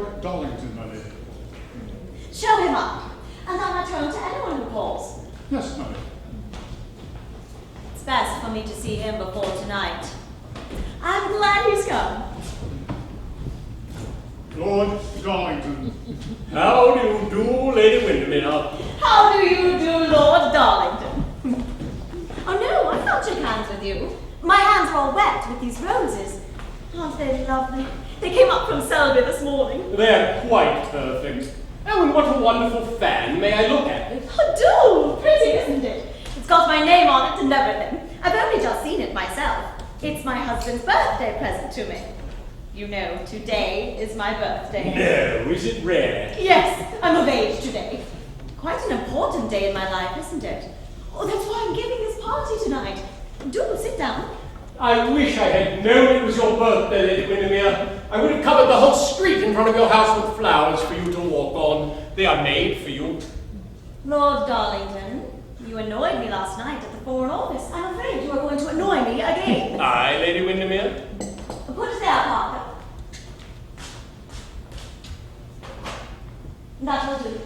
Lord Darlington, my lady. Show him up, and I'm at home to anyone who calls. Yes, my lady. It's best for me to see him before tonight. I'm glad he's come. Lord Darlington. How do you do, Lady Windermere? How do you do, Lord Darlington? Oh no, I can't shake hands with you. My hands are all wet with these roses. Aren't they lovely? They came up from Selby this morning. They're quite perfect. Oh, and what a wonderful fan. May I look at it? Oh, do! Pretty, isn't it? It's got my name on it and everything. I've only just seen it myself. It's my husband's birthday present to me. You know, today is my birthday. No, is it rare? Yes, I'm of age today. Quite an important day in my life, isn't it? Oh, that's why I'm giving this party tonight. Do sit down. I wish I had known it was your birthday, Lady Windermere. I would have covered the whole street in front of your house with flowers for you to walk on. They are made for you. Lord Darlington, you annoyed me last night at the Foreign Office. I'm afraid you are going to annoy me again. Aye, Lady Windermere. Put it there, Parker. That will do.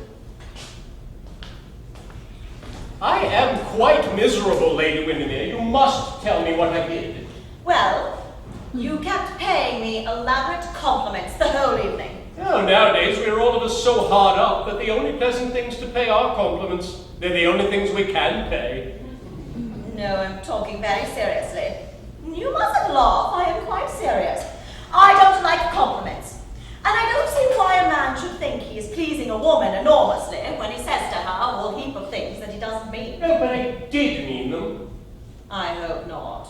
I am quite miserable, Lady Windermere. You must tell me what I did. Well, you kept paying me elaborate compliments the whole evening. Oh, nowadays we're all of us so hard up that the only pleasant things to pay are compliments. They're the only things we can pay. No, I'm talking very seriously. You mustn't laugh, I am quite serious. I don't like compliments. And I don't see why a man should think he is pleasing a woman enormously when he says to her a whole heap of things that he doesn't mean. No, but I did mean them. I hope not.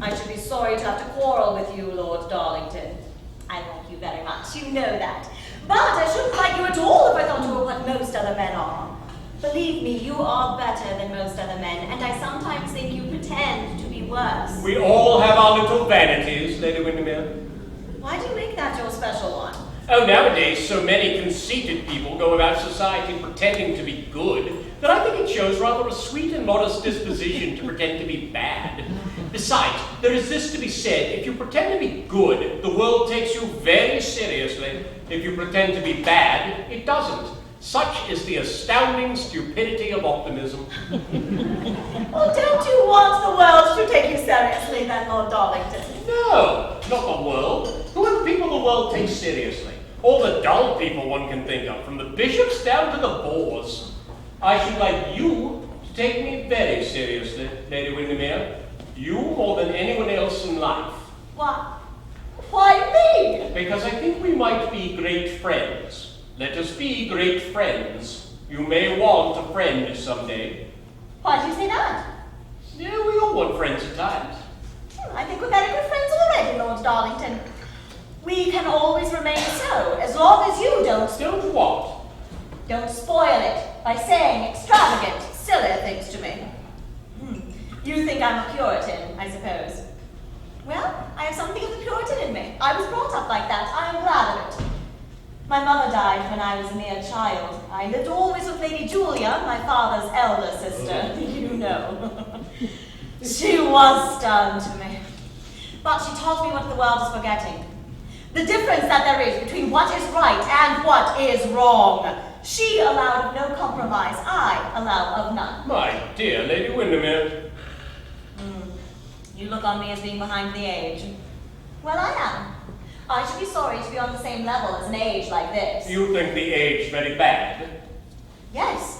I should be sorry to have to quarrel with you, Lord Darlington. I like you very much, you know that. But I shouldn't like you at all if I thought you were what most other men are. Believe me, you are better than most other men, and I sometimes think you pretend to be worse. We all have our little vanities, Lady Windermere. Why do you make that your special one? Oh, nowadays so many conceited people go about society pretending to be good that I think it shows rather a sweet and modest disposition to pretend to be bad. Besides, there is this to be said: if you pretend to be good, the world takes you very seriously. If you pretend to be bad, it doesn't. Such is the astounding stupidity of optimism. Well, don't you want the world to take you seriously then, Lord Darlington? No, not the world. Who are the people the world takes seriously? All the dull people one can think of, from the bishops down to the bores. I should like you to take me very seriously, Lady Windermere. You more than anyone else in life. What? Why me? Because I think we might be great friends. Let us be great friends. You may want a friend someday. Why do you say that? Yeah, we all want friends at times. I think we're very good friends already, Lord Darlington. We can always remain so, as long as you don't what? Don't spoil it by saying extravagant, silly things to me. You think I'm a Puritan, I suppose. Well, I have something of the Puritan in me. I was brought up like that. I am glad of it. My mother died when I was a mere child. I lived always with Lady Julia, my father's elder sister. You know. She was stern to me. But she taught me what the world is forgetting. The difference that there is between what is right and what is wrong. She allowed of no compromise. I allow of none. My dear Lady Windermere. You look on me as being behind the age. Well, I am. I should be sorry to be on the same level as an age like this. You think the age very bad? Yes.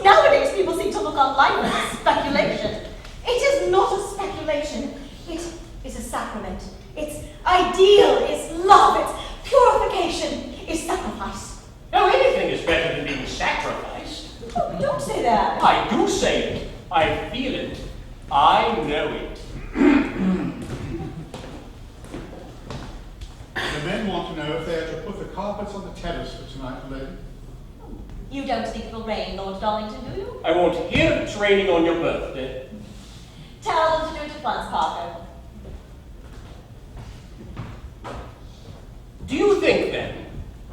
Nowadays, people seem to look on life as a speculation. It is not a speculation. It is a sacrament. It's ideal. It's love. It's purification. It's sacrifice. No, anything is better than being sacrificed. Oh, don't say that. I do say it. I feel it. I know it. The men want to know if they are to put the carpets on the terrace for tonight, lady. You don't think it will rain, Lord Darlington, do you? I won't hear it's raining on your birthday. Tell them to do it at once, Parker. Do you think then,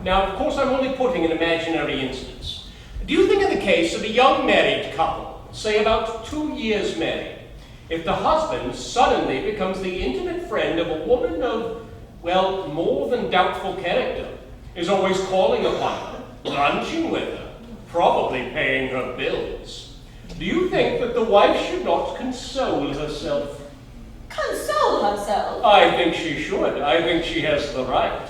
now of course I'm only putting an imaginary instance, do you think in the case of a young married couple, say about 2 years married, if the husband suddenly becomes the intimate friend of a woman of, well, more than doubtful character, is always calling upon her, lunching with her, probably paying her bills. Do you think that the wife should not console herself? Console herself? I think she should. I think she has the right.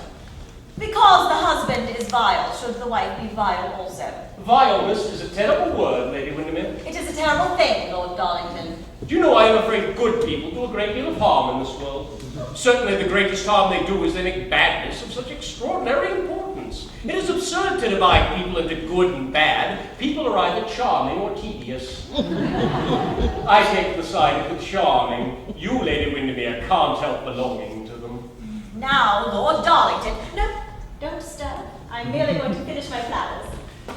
Because the husband is vile, should the wife be vile also? Vileness is a terrible word, Lady Windermere. It is a terrible thing, Lord Darlington. Do you know, I am afraid good people do a great deal of harm in this world. Certainly the greatest harm they do is they make badness of such extraordinary importance. It is absurd to divide people into good and bad. People are either charming or tedious. I take the side of the charming. You, Lady Windermere, can't help belonging to them. Now, Lord Darlington. No, don't stir. I'm merely going to finish my flowers.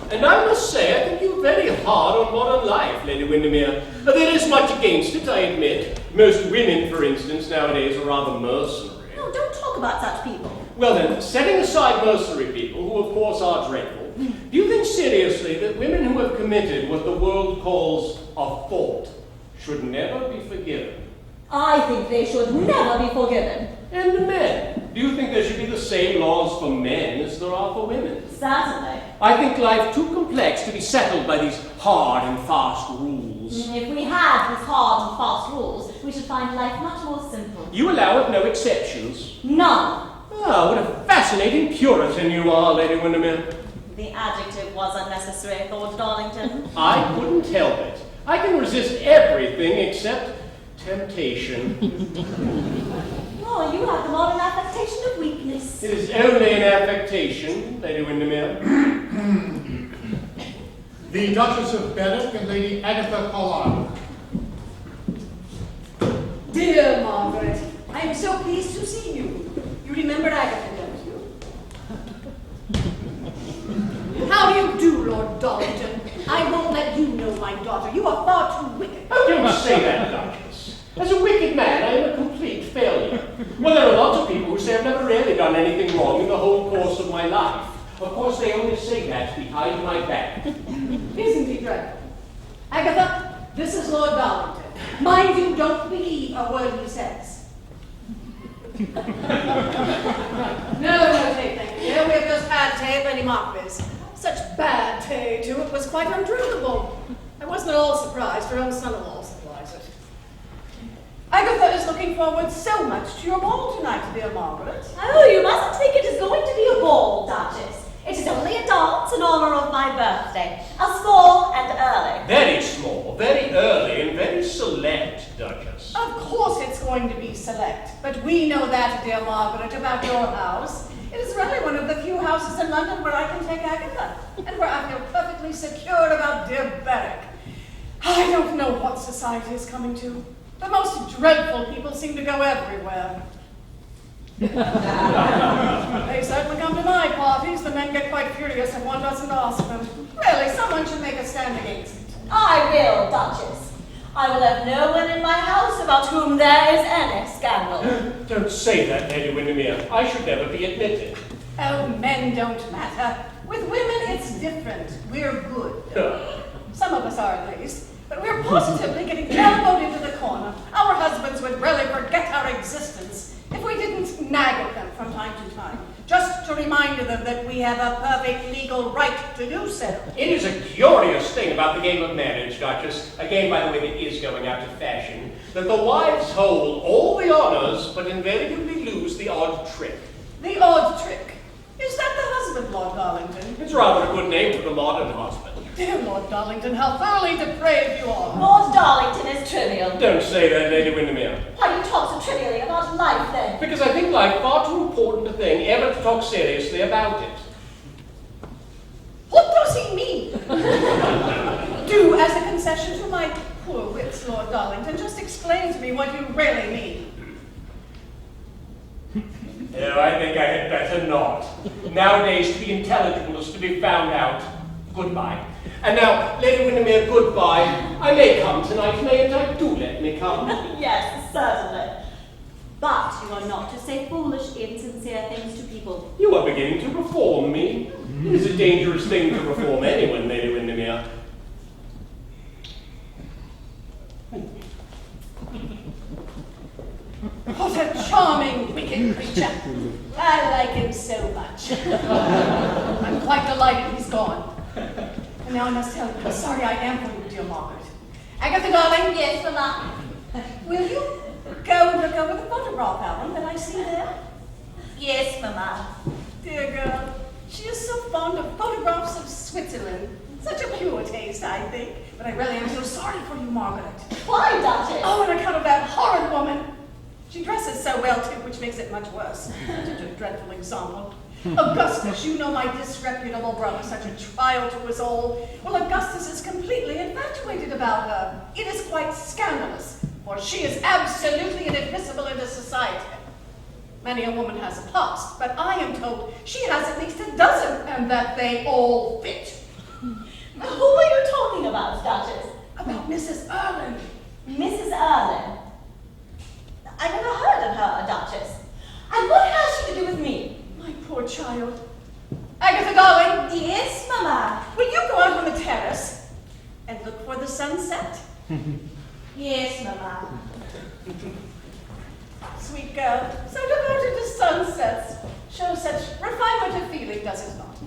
And I must say, I think you're very hard on modern life, Lady Windermere. There is much against it, I admit. Most women, for instance, nowadays are rather mercenary. No, don't talk about such people. Well then, setting aside mercenary people, who of course are dreadful, do you think seriously that women who have committed what the world calls a fault should never be forgiven? I think they should never be forgiven. And men? Do you think there should be the same laws for men as there are for women? Certainly. I think life too complex to be settled by these hard and fast rules. If we had these hard and fast rules, we should find life much more simple. You allow of no exceptions? None. Ah, what a fascinating Puritan you are, Lady Windermere. The adjective was unnecessary, Lord Darlington. I couldn't help it. I can resist everything except temptation. Oh, you have the modern affectation of weakness. It is only an affectation, Lady Windermere. The Duchess of Berwick and Lady Agatha Carlyle. Dear Margaret, I am so pleased to see you. You remember Agatha, don't you? How do you do, Lord Darlington? I won't let you know my daughter. You are far too wicked. How can you say that, Duchess? As a wicked man, I am a complete failure. Well, there are lots of people who say I've never really done anything wrong in the whole course of my life. Of course, they only say that behind my back. Isn't he dreadful? Agatha, this is Lord Darlington. Mind you, don't believe a word he says. No, tea, thank you. We have just had tea at Lady Margaret's. Such bad tea, too. It was quite undrinkable. I wasn't at all surprised. Her own son-in-law supplies it. Agatha is looking forward so much to your ball tonight, dear Margaret. Oh, you mustn't think it is going to be a ball, Duchess. It is only a dance in honor of my birthday. A small and early. Very small, very early, and very select, Duchess. Of course it's going to be select, but we know that, dear Margaret, about your house. It is really one of the few houses in London where I can take Agatha, and where I feel perfectly secure about dear Berwick. I don't know what society is coming to. The most dreadful people seem to go everywhere. They certainly come to my parties. The men get quite furious if one doesn't ask them. Really, someone should make a stand against it. I will, Duchess. I will have no one in my house about whom there is any scandal. Don't say that, Lady Windermere. I should never be admitted. Oh, men don't matter. With women, it's different. We're good. Some of us are, at least. But we're positively getting elbowed into the corner. Our husbands would really forget our existence if we didn't nag at them from time to time, just to remind them that we have a perfect legal right to do so. It is a curious thing about the game of marriage, Duchess, a game, by the way, that is going out of fashion, that the wives hold all the honors, but invariably lose the odd trick. The odd trick. Is that the husband, Lord Darlington? It's rather a good name for the modern husband. Dear Lord Darlington, how thoroughly depraved you are. Lord Darlington is trivial. Don't say that, Lady Windermere. Why do you talk so trivially about life, then? Because I think life far too important a thing ever to talk seriously about it. What does he mean? Do, as a concession to my poor wits, Lord Darlington, just explain to me what you really mean. Oh, I think I had better not. Nowadays, to be intelligible is to be found out. Goodbye. And now, Lady Windermere, goodbye. I may come tonight, mayn't I? Do let me come. Yes, certainly. But you are not to say foolish, insincere things to people. You are beginning to reform me. It is a dangerous thing to reform anyone, Lady Windermere. What a charming, wicked creature. I like him so much. I'm quite delighted he's gone. And now I must tell you how sorry I am for you, dear Margaret. Agatha, darling. Yes, Mama. Will you go and look over the photograph album that I see there? Yes, Mama. Dear girl, she is so fond of photographs of Switzerland. Such a pure taste, I think. But I really am so sorry for you, Margaret. Why, Duchess? Oh, on account of that horrid woman. She dresses so well, too, which makes it much worse. Such a dreadful example. Augustus, you know my disreputable brother, such a trial to us all. Well, Augustus is completely infatuated about her. It is quite scandalous, for she is absolutely inadmissible into society. Many a woman has a past, but I am told she has at least a dozen, and that they all fit. Who are you talking about, Duchess? About Mrs. Erlin. Mrs. Erlin. I never heard of her, Duchess. And what has she to do with me? My poor child. Agatha, darling. Yes, Mama. Will you go out on the terrace and look for the sunset? Yes, Mama. Sweet girl, so devoted to sunsets. Shows such refinement of feeling, does it not?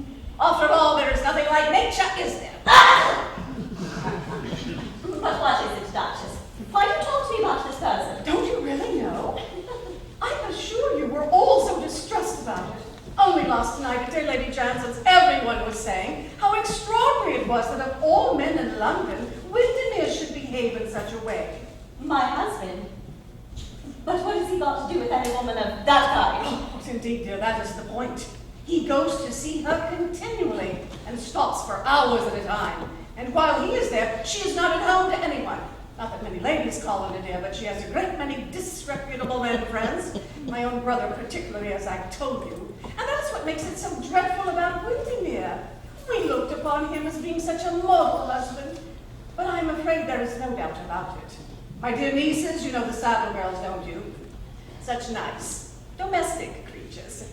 After all, there is nothing like nature, is there? But what is it, Duchess? Why do you talk to me about this person? Don't you really know? I assure you we're all so distressed about it. Only last night at dear Lady Jansen's, everyone was saying how extraordinary it was that of all men in London, Windermere should behave in such a way. My husband. But what has he got to do with any woman of that kind? Oh, indeed, dear, that is the point. He goes to see her continually and stops for hours at a time. And while he is there, she is not at home to anyone. Not that many ladies call her, dear, but she has a great many disreputable men friends. My own brother particularly, as I told you. And that's what makes it so dreadful about Windermere. We looked upon him as being such a model husband. But I'm afraid there is no doubt about it. My dear nieces, you know the Saddle girls, don't you? Such nice, domestic creatures.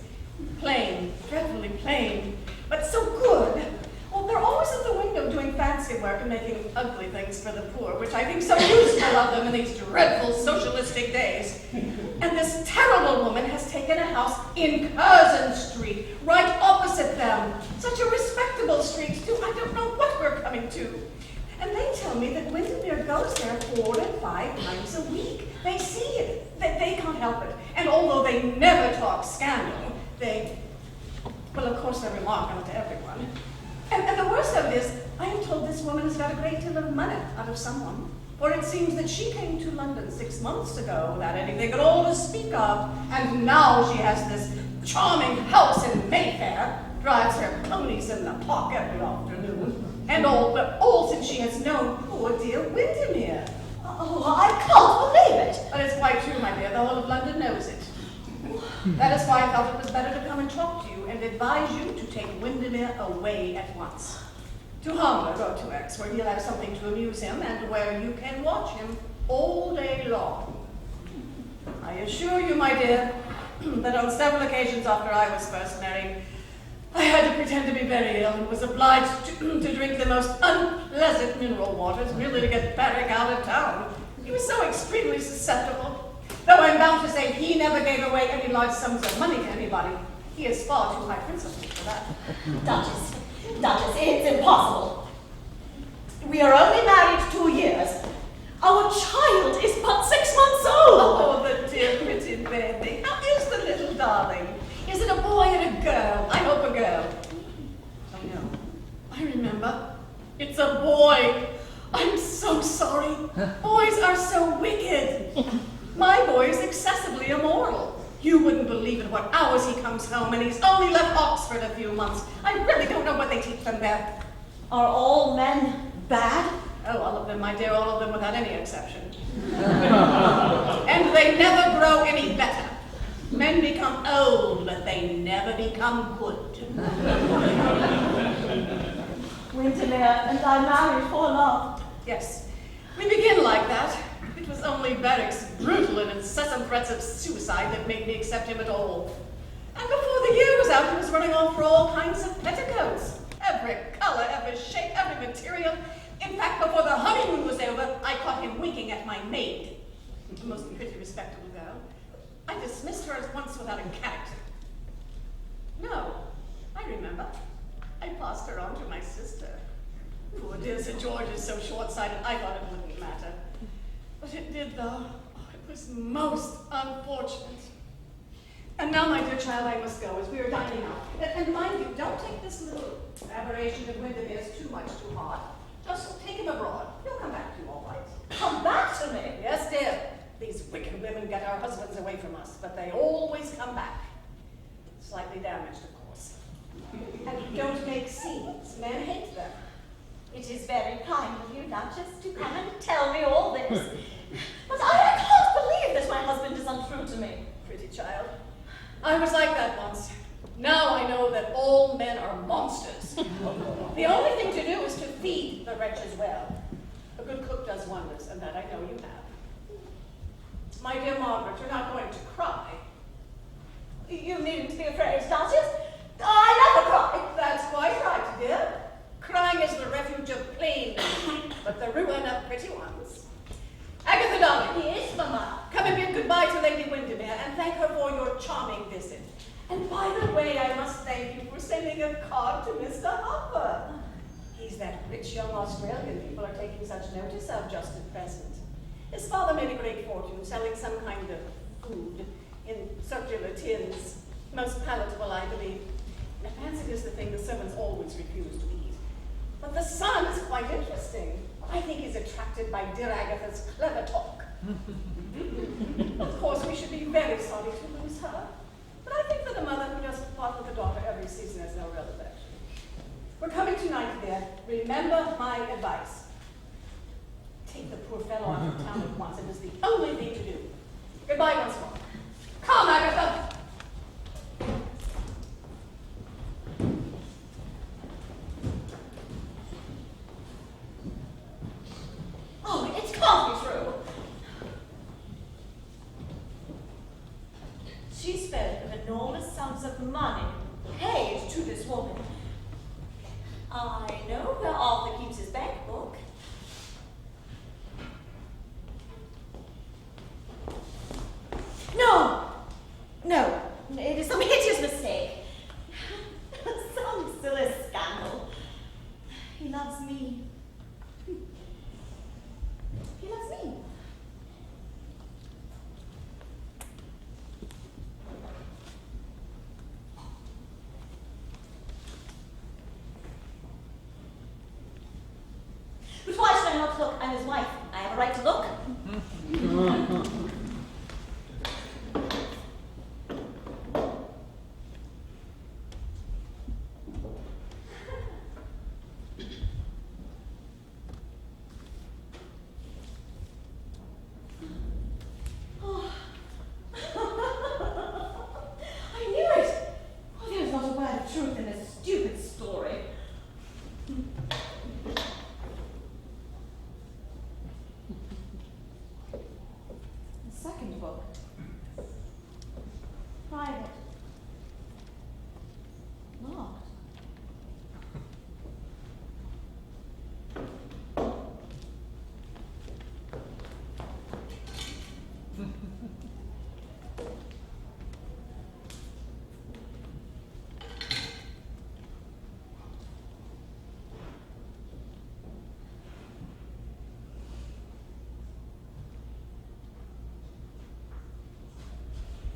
Plain, dreadfully plain, but so good. Well, they're always at the window doing fancy work and making ugly things for the poor, which I think so useful of them in these dreadful socialistic days. And this terrible woman has taken a house in Curzon Street, right opposite them. Such a respectable street, too. I don't know what we're coming to. And they tell me that Windermere goes there 4 to 5 times a week. They see it. They can't help it. And although they never talk scandal, well, of course, they remark on it to everyone. And the worst of it is, I am told this woman has got a great deal of money out of someone. For it seems that she came to London 6 months ago without anything at all to speak of, and now she has this charming house in Mayfair, drives her ponies in the park every afternoon, and all since she has known poor dear Windermere. Oh, I can't believe it. But it's quite true, my dear. The whole of London knows it. That is why I felt it was better to come and talk to you and advise you to take Windermere away at once. To Harmler or to X, where he'll have something to amuse him and where you can watch him all day long. I assure you, my dear, that on several occasions after I was first married, I had to pretend to be very ill and was obliged to drink the most unpleasant mineral waters merely to get Barrick out of town. He was so extremely susceptible. Though I'm bound to say he never gave away any large sums of money to anybody. He is far too high principled for that. Duchess, it's impossible. We are only married 2 years. Our child is but 6 months old. Oh, the dear pretty baby. How is the little darling? Is it a boy and a girl? I hope a girl. Oh, no. I remember. It's a boy. I'm so sorry. Boys are so wicked. My boy is excessively immoral. You wouldn't believe at what hours he comes home, and he's only left Oxford a few months. I really don't know what they teach them there. Are all men bad? Oh, all of them, my dear, all of them without any exception. And they never grow any better. Men become old, but they never become good. Windermere and I married for love. Yes, we begin like that. It was only Barrick's brutal and incessant threats of suicide that made me accept him at all. And before the year was out, he was running off for all kinds of petticoats. Every color, every shape, every material. In fact, before the honeymoon was over, I caught him winking at my maid. A most pretty, respectable girl. I dismissed her at once without a character. remember? I passed her on to my sister. Poor dear Sir George is so short-sighted, I thought it wouldn't matter. But it did, though. Oh, it was most unfortunate. And now, my dear child, I must go, as we are dining out. And mind you, don't take this little aberration of Windermere's too much too hard. Just take him abroad. He'll come back to you all right. Come back to me. Yes, dear. These wicked women get our husbands away from us, but they always come back. Slightly damaged, of course. And don't make scenes. Men hate them. It is very kind of you, Duchess, to come and tell me all this. But I can't believe that my husband is untrue to me. Pretty child. I was like that once. Now I know that all men are monsters. The only thing to do is to feed the wretches well. A good cook does wonders, and that I know you have. My dear Margaret, you're not going to cry. You needn't be afraid, Duchess. I never cry. That's quite right, dear. Crying is the refuge of plain men, but the ruin of pretty ones. Agatha, darling. Yes, Mamma. Come and bid goodbye to Lady Windermere and thank her for your charming visit. And by the way, I must thank you for sending a card to Mr. Hopper. He's that rich young Australian people are taking such notice of just at present. His father made a great fortune selling some kind of food in circular tins. Most palatable, I believe. I fancy it is the thing the servants always refuse to eat. But the son is quite interesting. I think he's attracted by dear Agatha's clever talk. Of course, we should be very sorry to lose her. But I think for the mother who doesn't part with the daughter every season has no real affection. We're coming tonight, dear. Remember my advice. Take the poor fellow out of town at once. It is the only thing to do. Goodbye once more. Come, Agatha! Oh, it can't be true. She spent enormous sums of money paid to this woman. I know where Arthur keeps his bank book. No, it is some hideous mistake. Some silly scandal. He loves me. He loves me. But why should I not look? I'm his wife. I have a right to look.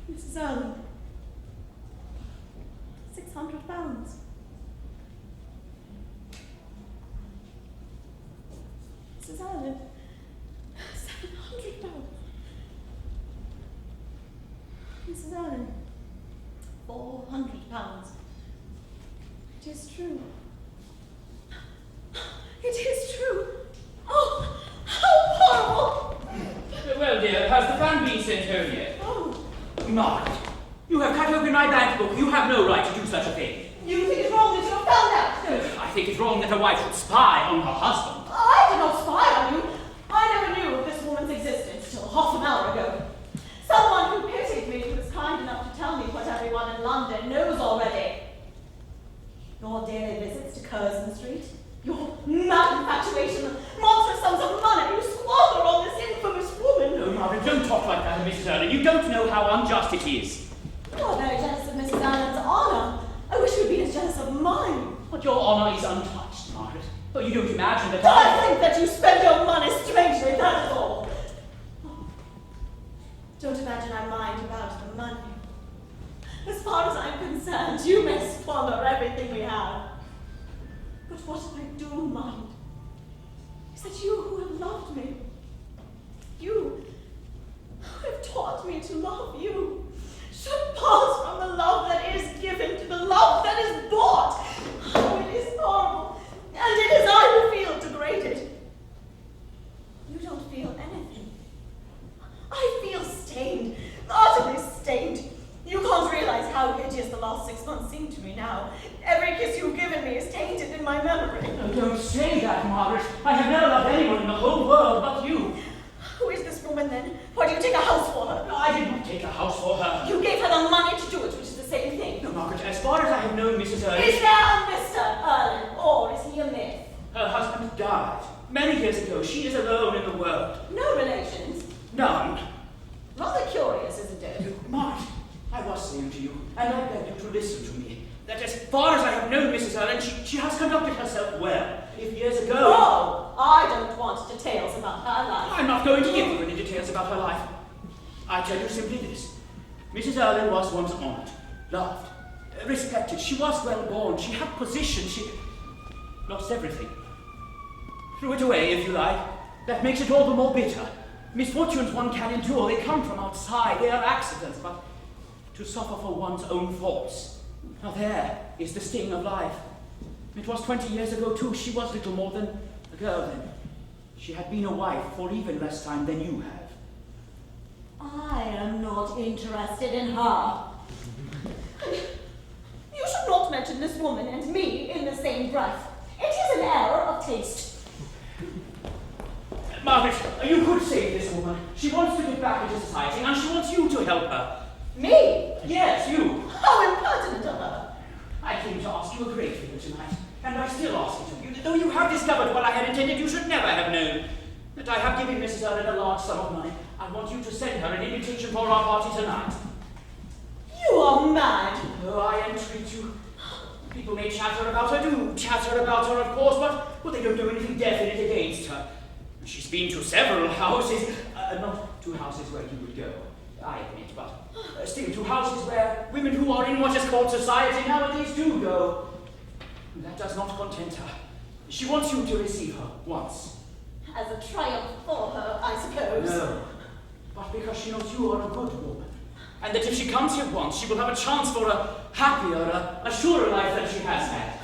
Mrs. Erling, £600. Mrs. Erling, £700. Mrs. Erling, £400. It is true. It is true. Oh, how horrible! Well, dear, has the fan been sent home yet? Oh. Margaret, you have cut open my bank book. You have no right to do such a thing. You think it's wrong that you have done that? I think it's wrong that a wife should spy on her husband. I did not spy on you. I never knew of this woman's existence till half an hour ago. Someone who pitied me was kind enough to tell me what everyone in London knows already. Your daily visits to Curzon Street, your mad infatuation, the monstrous sums of money you squander on this infamous woman. No, Margaret, don't talk like that of Mrs. Erling. You don't know how unjust it is. You are very jealous of Mrs. Allen's honour. I wish you had been as jealous of mine. But you don't imagine that I think that you spend your money strangely, that is all. Don't imagine I mind about the money. As far as I'm concerned, you may squander everything we have. But what I do mind is that you who have loved me, you who have taught me to love you, should pass from the love that is given to the love that is bought. Oh, it is horrible, and it is I who feel degraded. You don't feel anything. I feel stained, utterly stained. You can't realize how hideous the last 6 months seem to me now. Every kiss you've given me is tainted in my memory. Oh, don't say that, Margaret. I have never loved anyone in the whole world but you. Who is this woman then? Why do you take a house for her? I did not take a house for her. You gave her the money to do it, which is the same thing. No, Margaret, as far as I have known Mrs. Erlin... Is there a Mr. Erlin, or is he a myth? Her husband died many years ago. She is alone in the world. No relations. None. Rather curious, isn't it? Margaret, I was saying to you, and I beg you to listen to me, that as far as I have known Mrs. Erlin, she has conducted herself well. If years ago... No, I don't want details about her life. I'm not going to give you any details about her life. I tell you simply this. Mrs. Erlin was once honored, loved, respected. She was well born. She had position. She lost everything. Threw it away, if you like. That makes it all the more bitter. Misfortunes one can endure. They come from outside. They are accidents, but to suffer for one's own faults. Now there is the sting of life. It was 20 years ago, too. She was little more than a girl then. She had been a wife for even less time than you have. I am not interested in her. You should not mention this woman and me in the same breath. It is an error of taste. Margaret, you could save this woman. She wants to get back into society, and she wants you to help her. Me? Yes, you. How impertinent of her. I came to ask you a great favor tonight, and I still ask it of you. Though you have discovered what I had intended, you should never have known. That I have given Mrs. Erlin a large sum of money. I want you to send her an invitation for our party tonight. You are mad. Oh, I entreat you. People may chatter about her, do chatter about her, of course, but they don't do anything definite against her. She's been to several houses, not to houses where you would go, I admit, but still to houses where women who are in what is called society nowadays do go. That does not content her. She wants you to receive her once. As a triumph for her, I suppose. No, but because she knows you are a good woman, and that if she comes here once, she will have a chance for a happier, a surer life than she has had.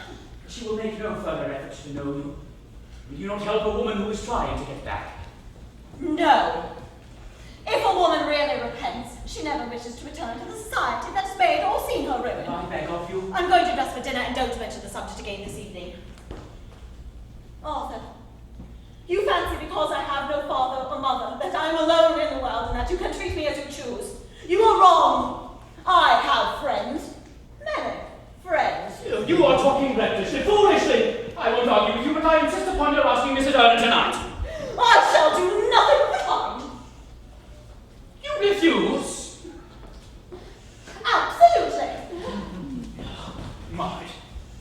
She will make no further effort to know you. Will you not help a woman who is trying to get back? No. If a woman really repents, she never wishes to return to the society that has made or seen her ruin. I beg of you. I'm going to dress for dinner and don't mention the subject again this evening. Arthur, you fancy because I have no father or mother that I am alone in the world and that you can treat me as you choose. You are wrong. I have friends. Many friends. You are talking recklessly, foolishly. I won't argue with you, but I insist upon your asking Mrs. Erlin tonight. I shall do nothing of the kind. You refuse? Absolutely. Margaret,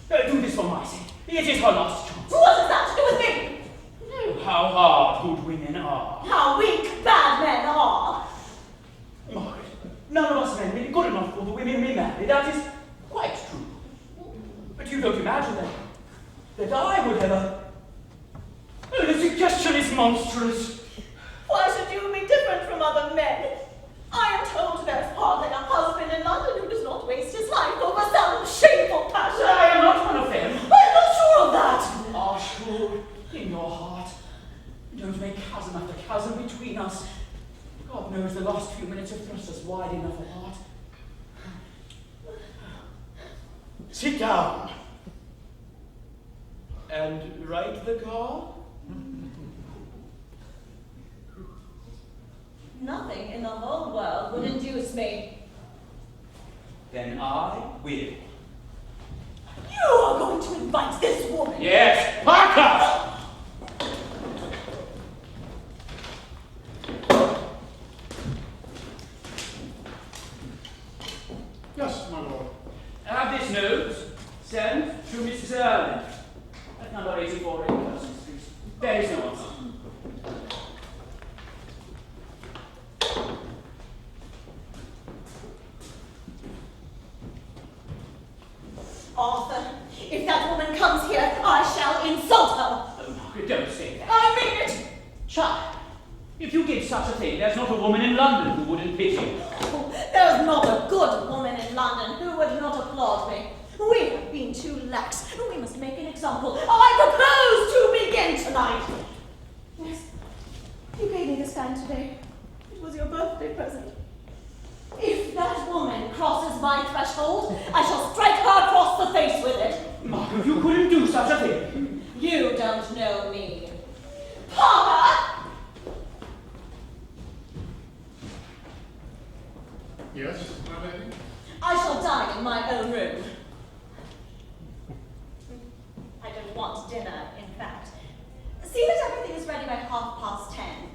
do this for my sake. It is her last chance. What has that to do with me? How hard good women are. How weak bad men are. Margaret, none of us men will be good enough for the women we marry. That is quite true. But you don't imagine that I would ever... Oh, the suggestion is monstrous. Why should you be different from other men? I am told there is hardly a husband in London who does not waste his life over some shameful passion. I am not one of them. I'm not sure of that. Ah, sure, in your heart. Don't make chasm after chasm between us. God knows the last few minutes have thrust us wide enough apart. Sit down. And write the card? Nothing in the whole world would induce me. Then I will. You are going to invite this woman? Yes, Parker! Yes, my lord. Have this note sent to Mrs. Erlin. number 84 in Curzon Street. There is no answer. Arthur, if that woman comes here, I shall insult her. Oh, Margaret, don't say that. I mean it. Child, if you did such a thing, there's not a woman in London who wouldn't pity you. There's not a good woman in London who would not applaud me. We have been too lax. We must make an example. I propose to begin tonight. Yes, you gave me this fan today. It was your birthday present. If that woman crosses my threshold, I shall strike her across the face with it. Margaret, you couldn't do such a thing. You don't know me. Papa! Yes, my lady? I shall dine in my own room. I don't want dinner, in fact. See that everything is ready by 10:30.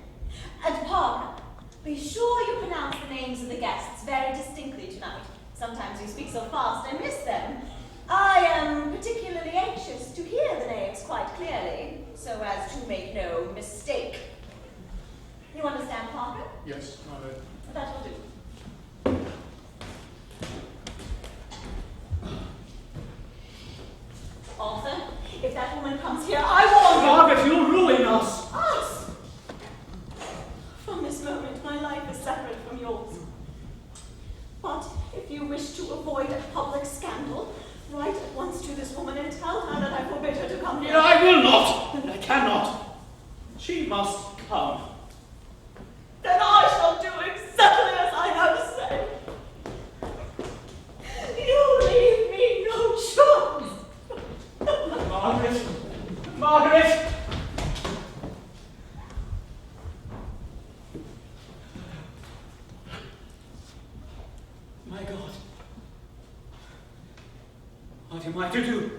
And Parker, be sure you pronounce the names of the guests very distinctly tonight. Sometimes you speak so fast I miss them. I am particularly anxious to hear the names quite clearly, so as to make no mistake. You understand, Parker? Yes, my lady. That will do. Arthur, if that woman comes here, I warn you! Margaret, you'll ruin us. Us! From this moment, my life is separate from yours. But if you wish to avoid a public scandal, write at once to this woman and tell her that I forbid her to come here. I will not. I cannot. She must come. Then I shall do exactly as I have said. You leave me no choice. Margaret! Margaret! My God. What am I to do?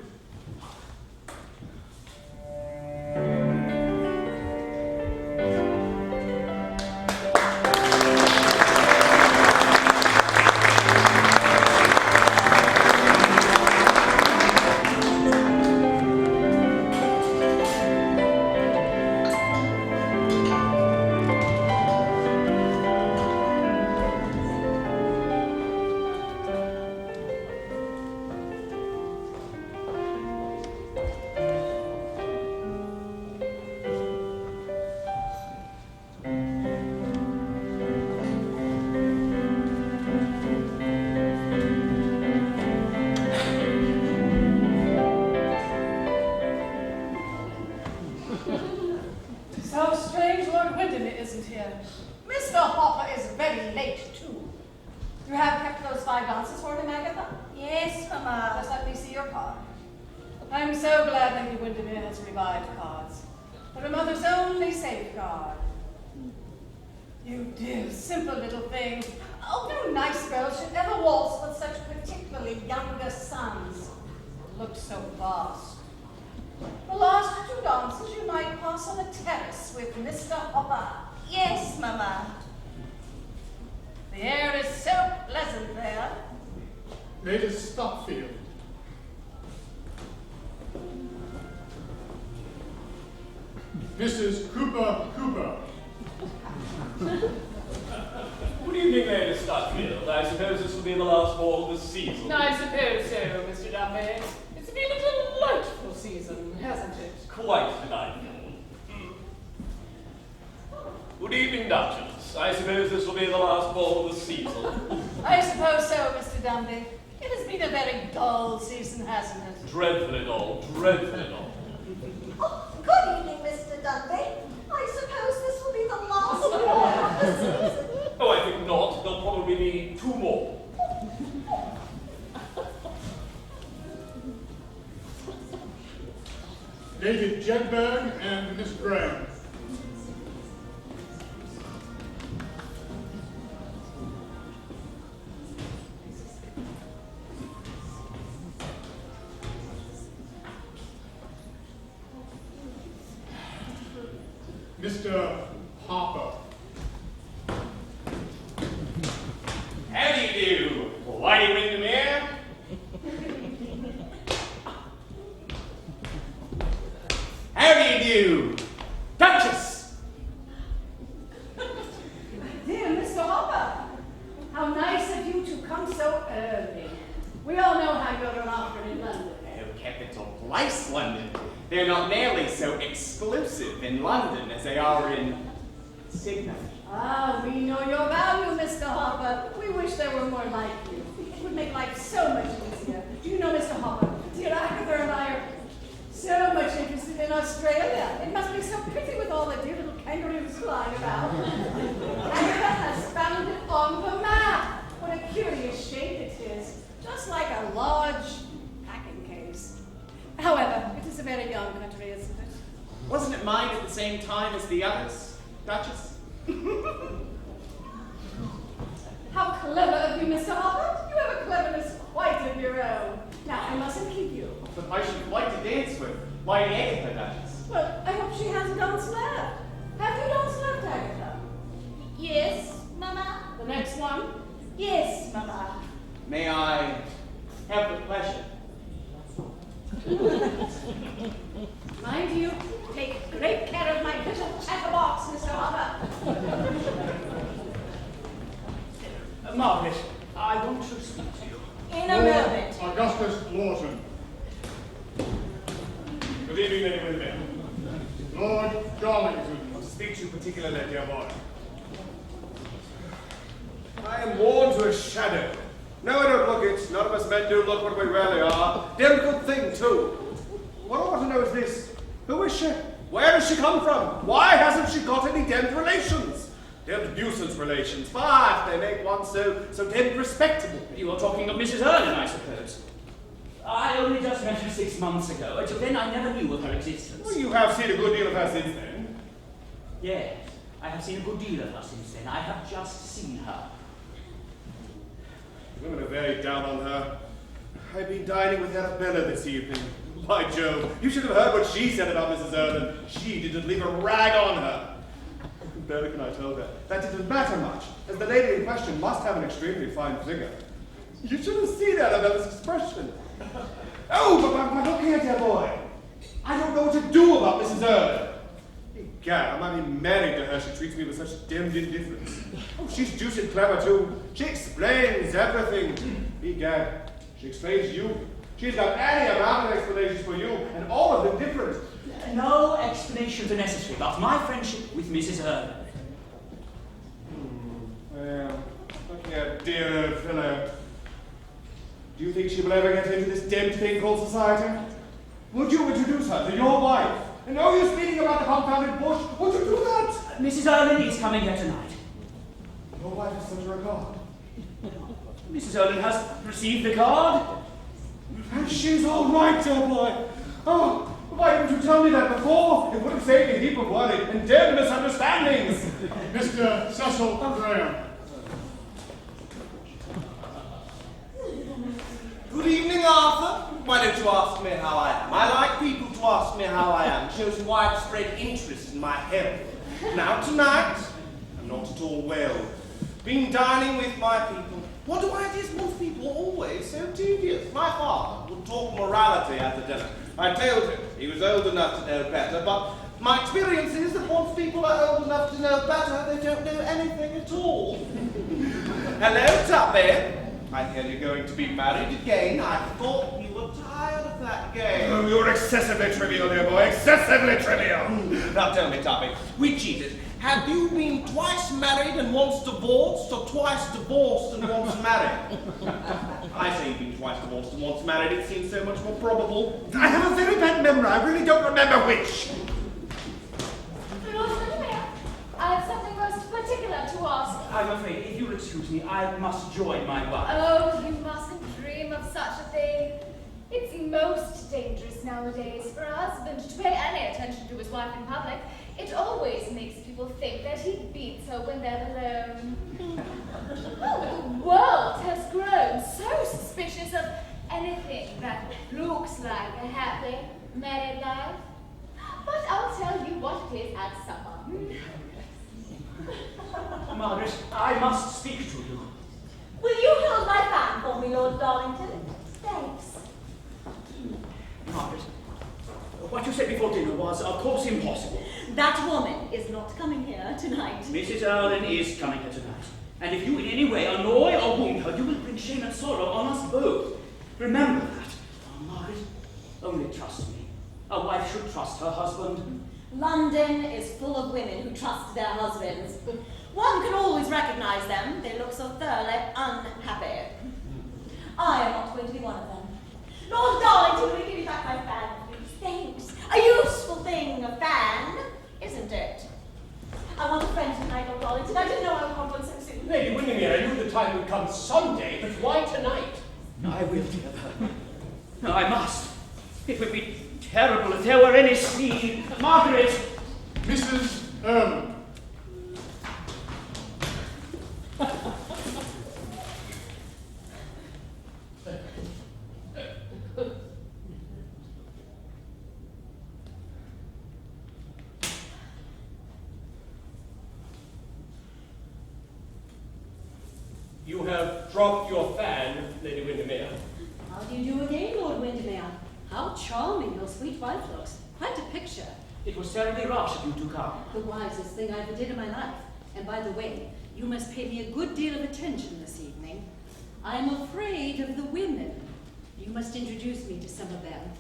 So strange Lord Windermere isn't here. Mr. Hopper is very late, too. You have kept those 5 dances for him, Agatha? Yes, Mama. Just let me see your card. I'm so glad Lady Windermere has revived cards. They're a mother's only safeguard. You dear, simple little thing. Oh, no nice girl should never waltz with such particularly younger sons. Looked so vast. The last 2 dances you might pass on the terrace with Mr. Hopper. Yes, Mama. The air is so pleasant there. Lady Stopfield. Mrs. Cooper. Good evening, Lady Stutfield. I suppose this will be the last ball of the season. I suppose so, Mr. Dumby. It's been a delightful season, hasn't it? Quite delightful. Good evening, Duchess. I suppose this will be the last ball of the season. I suppose so, Mr. Dumby. It has been a very dull season, hasn't it? Dreadfully dull, dreadfully dull. Oh, good evening, Mr. Dunby. I suppose this will be the last ball of the season. Oh, I think not. There'll probably be 2 more. Lady Jedburgh and Miss Graham. Mr. Harper. How do you do, Lady Windermere? do you do? Duchess! Dear Mr. Hopper, how nice of you to come so early. We all know how you're an author in London. Oh, capital place, London. They're not nearly so exclusive in London as they are in Sydney. Ah, we know your value, Mr. Hopper. We wish there were more like you. It would make life so much easier. Do you know, Mr. Hopper, dear Agatha and I are so much interested in Australia. It must be so pretty with all the dear little kangaroos flying about. Agatha has found it on the map. What a curious shape it is. Just like a large packing case. However, it is a very young country, isn't it? Wasn't it mine at the same time as the others, Duchess? How clever of you, Mr. Hopper. You have a cleverness quite of your own. Now, I mustn't keep you. But I should like to dance with Lady Agatha, Duchess. Well, I hope she has a dance left. Have you dance left, Agatha? Yes, Mama? The next one? Yes, Mama. May I have the pleasure? Mind you, take great care of my little chatterbox, Mr. Hopper. Margaret, I want to speak to you. In a moment. Augustus Lawton. Good evening, Lady Windermere. Lord Darlington. I want to speak to you particularly, dear boy. I am worn to a shadow. No, I don't look it. None of us men do look what we really are. Damn good thing, too. What I want to know is this. Who is she? Where does she come from? Why hasn't she got any damned relations? Damned nuisance relations. But they make one so damned respectable. You are talking of Mrs. Erlin, I suppose. I only just met her 6 months ago. Until then, I never knew of her existence. Well, you have seen a good deal of her since then. Yes, I have seen a good deal of her since then. I have just seen her. Women are very down on her. I've been dining with Arabella this evening. By Jove, you should have heard what she said about Mrs. Erlin. She didn't leave a rag on her. Better can I told her that didn't matter much, as the lady in question must have an extremely fine figure. You should have seen Arabella's expression. Oh, but look here, dear boy. I don't know what to do about Mrs. Erlin. Gad, I might be married to her. She treats me with such damned indifference. Oh, she's deuced clever, too. She explains everything. Egad, she explains you. She's got any amount of explanations for you, and all of them different. No explanations are necessary about my friendship with Mrs. Erlin. Well, look here, dear old fellow. Do you think she will ever get into this damned thing called society? Would you introduce her to your wife? And are you speaking about the confounded bush? Would you do that? Mrs. Erlin is coming here tonight. Your wife has sent her a card. Mrs. Erlin has received the card. And she's all right, dear boy. Oh, why didn't you tell me that before? It would have saved me a heap of worry and damn misunderstandings. Mr. Cecil Graham. Good evening, Arthur. Why don't you ask me how I am? I like people to ask me how I am. It shows widespread interest in my health. Now, tonight, I'm not at all well. Been dining with my people. What do I do? Most people always so tedious. My father would talk morality at the dinner. I told him he was old enough to know better, but my experience is that once people are old enough to know better, they don't know anything at all. Hello, Tuppy. I hear you're going to be married again. I thought you were tired of that game. Oh, you're excessively trivial, dear boy. Excessively trivial. Now tell me, Tuppy, we cheated. Have you been twice married and once divorced, or twice divorced and once married? I say you've been twice divorced and once married. It seems so much more probable. I have a very bad memory. I really don't remember which. Lord Windermere, I have something most particular to ask. I'm afraid, if you'll excuse me, I must join my wife. Oh, you mustn't dream of such a thing. It's most dangerous nowadays for a husband to pay any attention to his wife in public. It always makes people think that he beats her when they're alone. Oh, the world has grown so suspicious of anything that looks like a happy married life. But I'll tell you what it is at supper. Margaret, I must speak to you. Will you hold my fan for me, Lord Darlington? Thanks. Margaret, What you said before dinner was, of course, impossible. That woman is not coming here tonight. Mrs. Erlin is coming here tonight. And if you in any way annoy or wound her, you will bring shame and sorrow on us both. Remember that. Oh, Margaret, only trust me. A wife should trust her husband. London is full of women who trust their husbands. One can always recognize them. They look so thoroughly unhappy. I am not going to be one of them. Lord Darlington, will you give me back my fan, please? Thanks. A useful thing, a fan, isn't it? I want a friend tonight, Lord Darlington. I didn't know I would want one so soon. Lady Windermere, I knew the time would come someday, but why tonight? I will, dear. No, I must. It would be terrible if there were any scene. Margaret! Mrs. Erlin. You have dropped your fan, Lady Windermere. How do you do again, Lord Windermere? How charming your sweet wife looks. Quite a picture. It was terribly rash of you to come. The wisest thing I ever did in my life. And by the way, you must pay me a good deal of attention this evening. I'm afraid of the women. You must introduce me to some of them.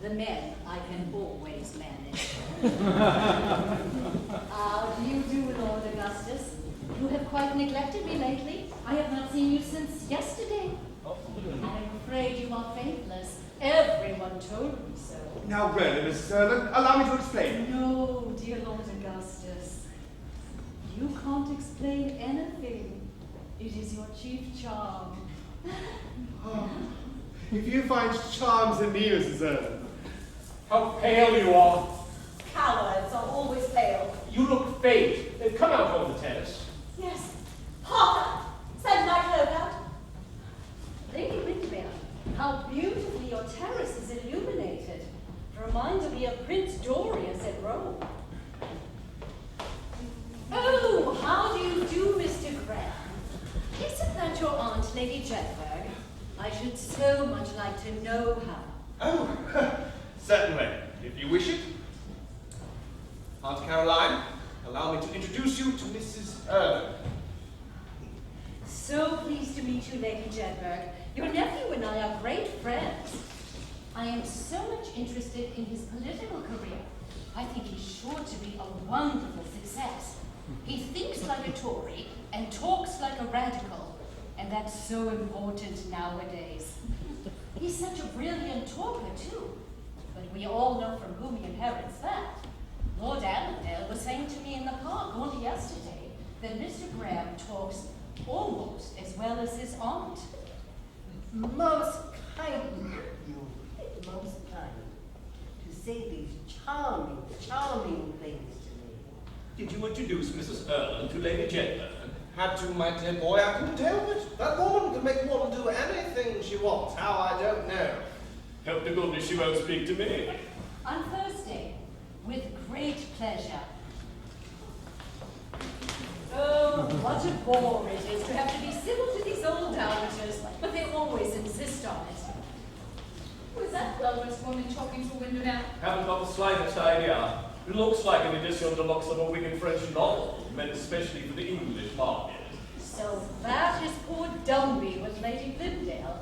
The men I can always manage. How do you do, Lord Augustus? You have quite neglected me lately. I have not seen you since yesterday. I'm afraid you are faithless. Everyone told me so. Now, really, Mrs. Erlin, allow me to explain. No, dear Lord Augustus. You can't explain anything. It is your chief charm. Oh, if you find charms in me, Mrs. Erlin. How pale you are. Cowards are always pale. You look faint. Then come out on the terrace. Yes. Harker, send my cloak out. Lady Windermere, how beautifully your terrace is illuminated. It reminds me of Prince Dorius at Rome. Oh, how do you do, Mr. Graham? Isn't that your aunt, Lady Jedburgh? I should so much like to know her. Oh, certainly, if you wish it. Aunt Caroline, allow me to introduce you to Mrs. Erlin. So pleased to meet you, Lady Jedburgh. Your nephew and I are great friends. I am so much interested in his political career. I think he's sure to be a wonderful success. He thinks like a Tory and talks like a radical, and that's so important nowadays. He's such a brilliant talker, too. But we all know from whom he inherits that. Lord Annandale was saying to me in the park only yesterday that Mr. Graham talks almost as well as his aunt. Most kind of you, most kind, to say these charming, charming things to me. Did you introduce Mrs. Erlin to Lady Jedburgh? Had to, my dear boy, I couldn't help it. That woman can make one do anything she wants. How, I don't know. Hope to goodness she won't speak to me. On Thursday, with great pleasure. Oh, what a bore it is to have to be civil to these old dowagers, but they always insist on it. Who is that well-dressed woman talking to Windermere? Haven't got the slightest idea. It looks like an edition deluxe of a wicked French novel, meant especially for the English market. So that is poor Dumby with Lady Blindale.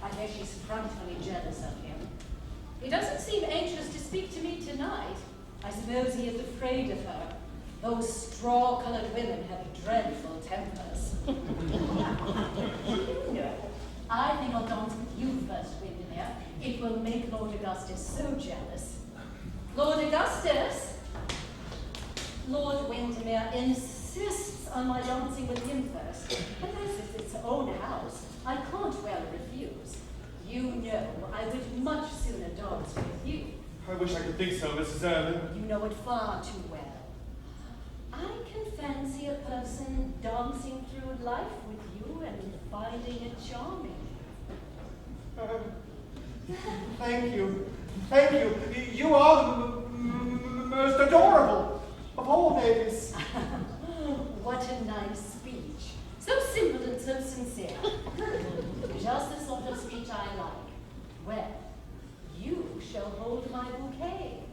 I guess she's frightfully jealous of him. He doesn't seem anxious to speak to me tonight. I suppose he is afraid of her. Those straw-colored women have dreadful tempers. No, I think I'll dance with you first, Windermere. It will make Lord Augustus so jealous. Lord Augustus! Lord Windermere insists on my dancing with him first. But as it's its own house, I can't well refuse. You know I would much sooner dance with you. I wish I could think so, Mrs. Erlin. You know it far too well. I can fancy a person dancing through life with you and finding it charming. Thank you. Thank you. You are the most adorable of all babies. What a nice speech. So simple and so sincere. Just the sort of speech I like. Well, you shall hold my bouquet.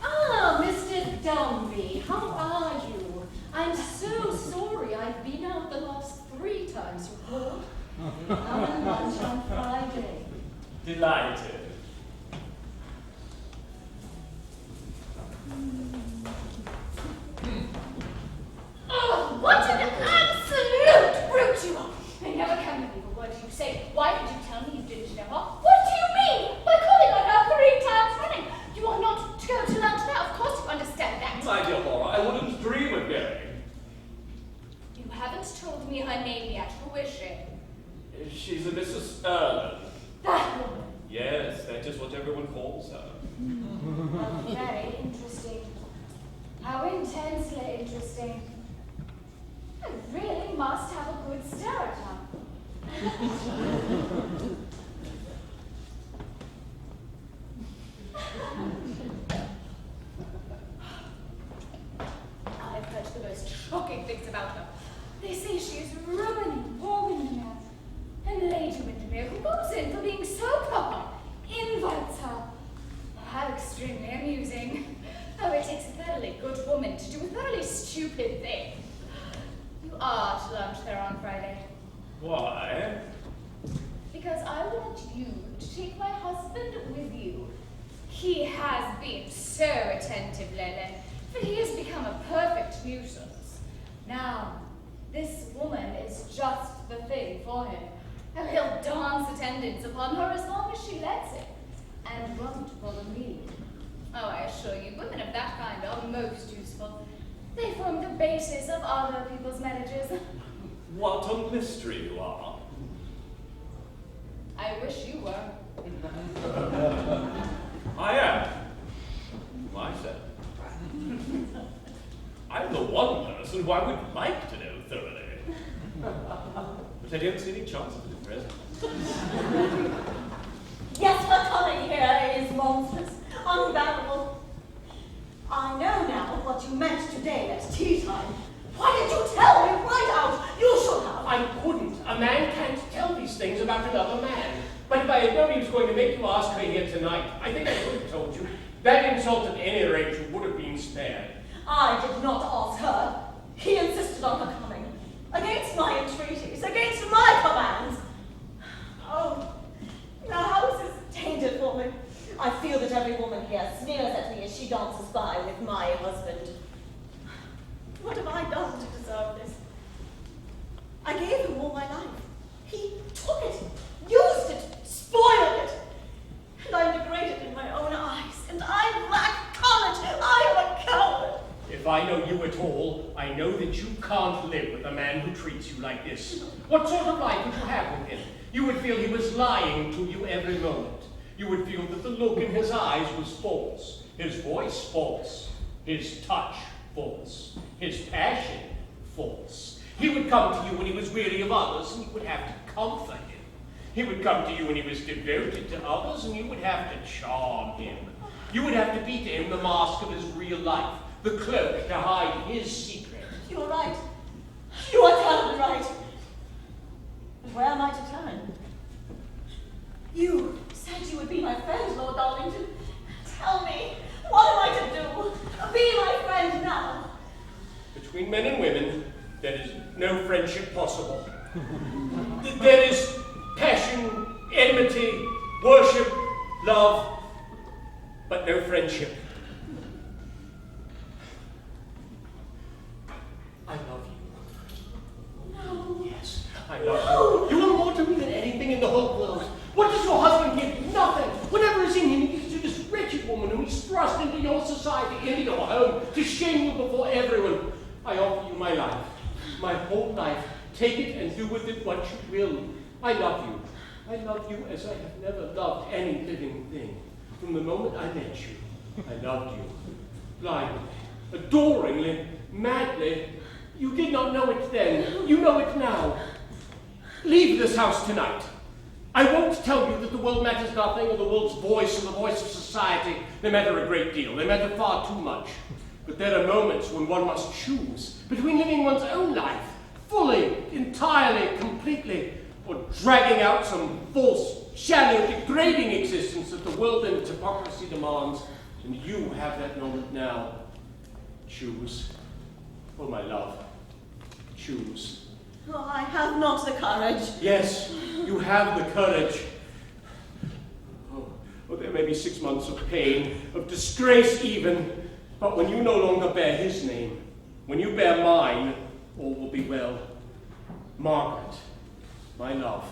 Ah, Mr. Dombey, how are you? I'm so sorry I've been out the last 3 times you called. Have lunch on Friday. Delighted. Oh, what an absolute brute you are! I never can believe a word you say. Why did you tell me you didn't know her? What do you mean by calling on her 3 times running? You are not to go to lunch now. Of course you understand that. My dear Laura, I wouldn't dream of going. You haven't told me her name yet. Who is she? She's a Mrs. Erlen. That woman. Yes, that is what everyone calls her. How very interesting. How intensely interesting. I really must have a good stare at her. I've heard the most shocking things about her. They say she is ruining poor Windermere. And Lady Windermere, who goes in for being so proper, invites her. How extremely amusing. Oh, it takes a thoroughly good woman to do a thoroughly stupid thing. You are to lunch there on Friday. Why? Because I want you to take my husband with you. He has been so attentive lately, but he has become a perfect nuisance. Now, this woman is just the thing for him. And he'll dance attendance upon her as long as she lets him, and won't bother me. Oh, I assure you, women of that kind are most useful. They form the basis of other people's marriages. What a mystery you are. I wish you were. I am. Myself. I'm the one person who I would like to know thoroughly. But I don't see any chance of it at present. Yes, her coming here is monstrous, unbearable. I know now what you meant today at tea time. Why did you tell me right out? You should have. I couldn't. A man can't tell these things about another man. But if I had known he was going to make you ask her here tonight, I think I could have told you. That insult at any rate you would have been spared. I did not ask her. He insisted on her coming. Against my entreaties, against my commands. Oh, the house is tainted for me. I feel that every woman here sneers at me as she dances by with my husband. What have I done to deserve this? I gave him all my life. He took it, used it, spoiled it. And I'm degraded in my own eyes. And I lack courage. I am a coward. If I know you at all, I know that you can't live with a man who treats you like this. What sort of life would you have with him? You would feel he was lying to you every moment. You would feel that the look in his eyes was false, his voice false, his touch false, his passion false. He would come to you when he was weary of others, and you would have to comfort him. He would come to you when he was devoted to others, and you would have to charm him. You would have to be to him the mask of his real life, the cloak to hide his secret. You're right. You are terribly right. But where am I to turn? You said you would be my friend, Lord Darlington. Tell me, what am I to do? Be my friend now. Between men and women, there is no friendship possible. There is passion, enmity, worship, love, but no friendship. I love you. No. Yes, I love you. You are more to me than anything in the whole world. What does your husband give you? Nothing. Whatever is in him, he gives to this wretched woman who he's thrust into your society, into your home, to shame you before everyone. I offer you my life, my whole life. Take it and do with it what you will. I love you. I love you as I have never loved any living thing. From the moment I met you, I loved you. Blindly, adoringly, madly. You did not know it then. You know it now. Leave this house tonight. I won't tell you that the world matters nothing, or the world's voice or the voice of society. They matter a great deal. They matter far too much. But there are moments when one must choose between living one's own life, fully, entirely, completely, completely, or dragging out some false, shallow, degrading existence that the world and its hypocrisy demands. And you have that moment now. Choose. Oh, my love. Choose. Oh, I have not the courage. Yes, you have the courage. Oh, there may be 6 months of pain, of disgrace even, but when you no longer bear his name, when you bear mine, all will be well. Margaret, my love,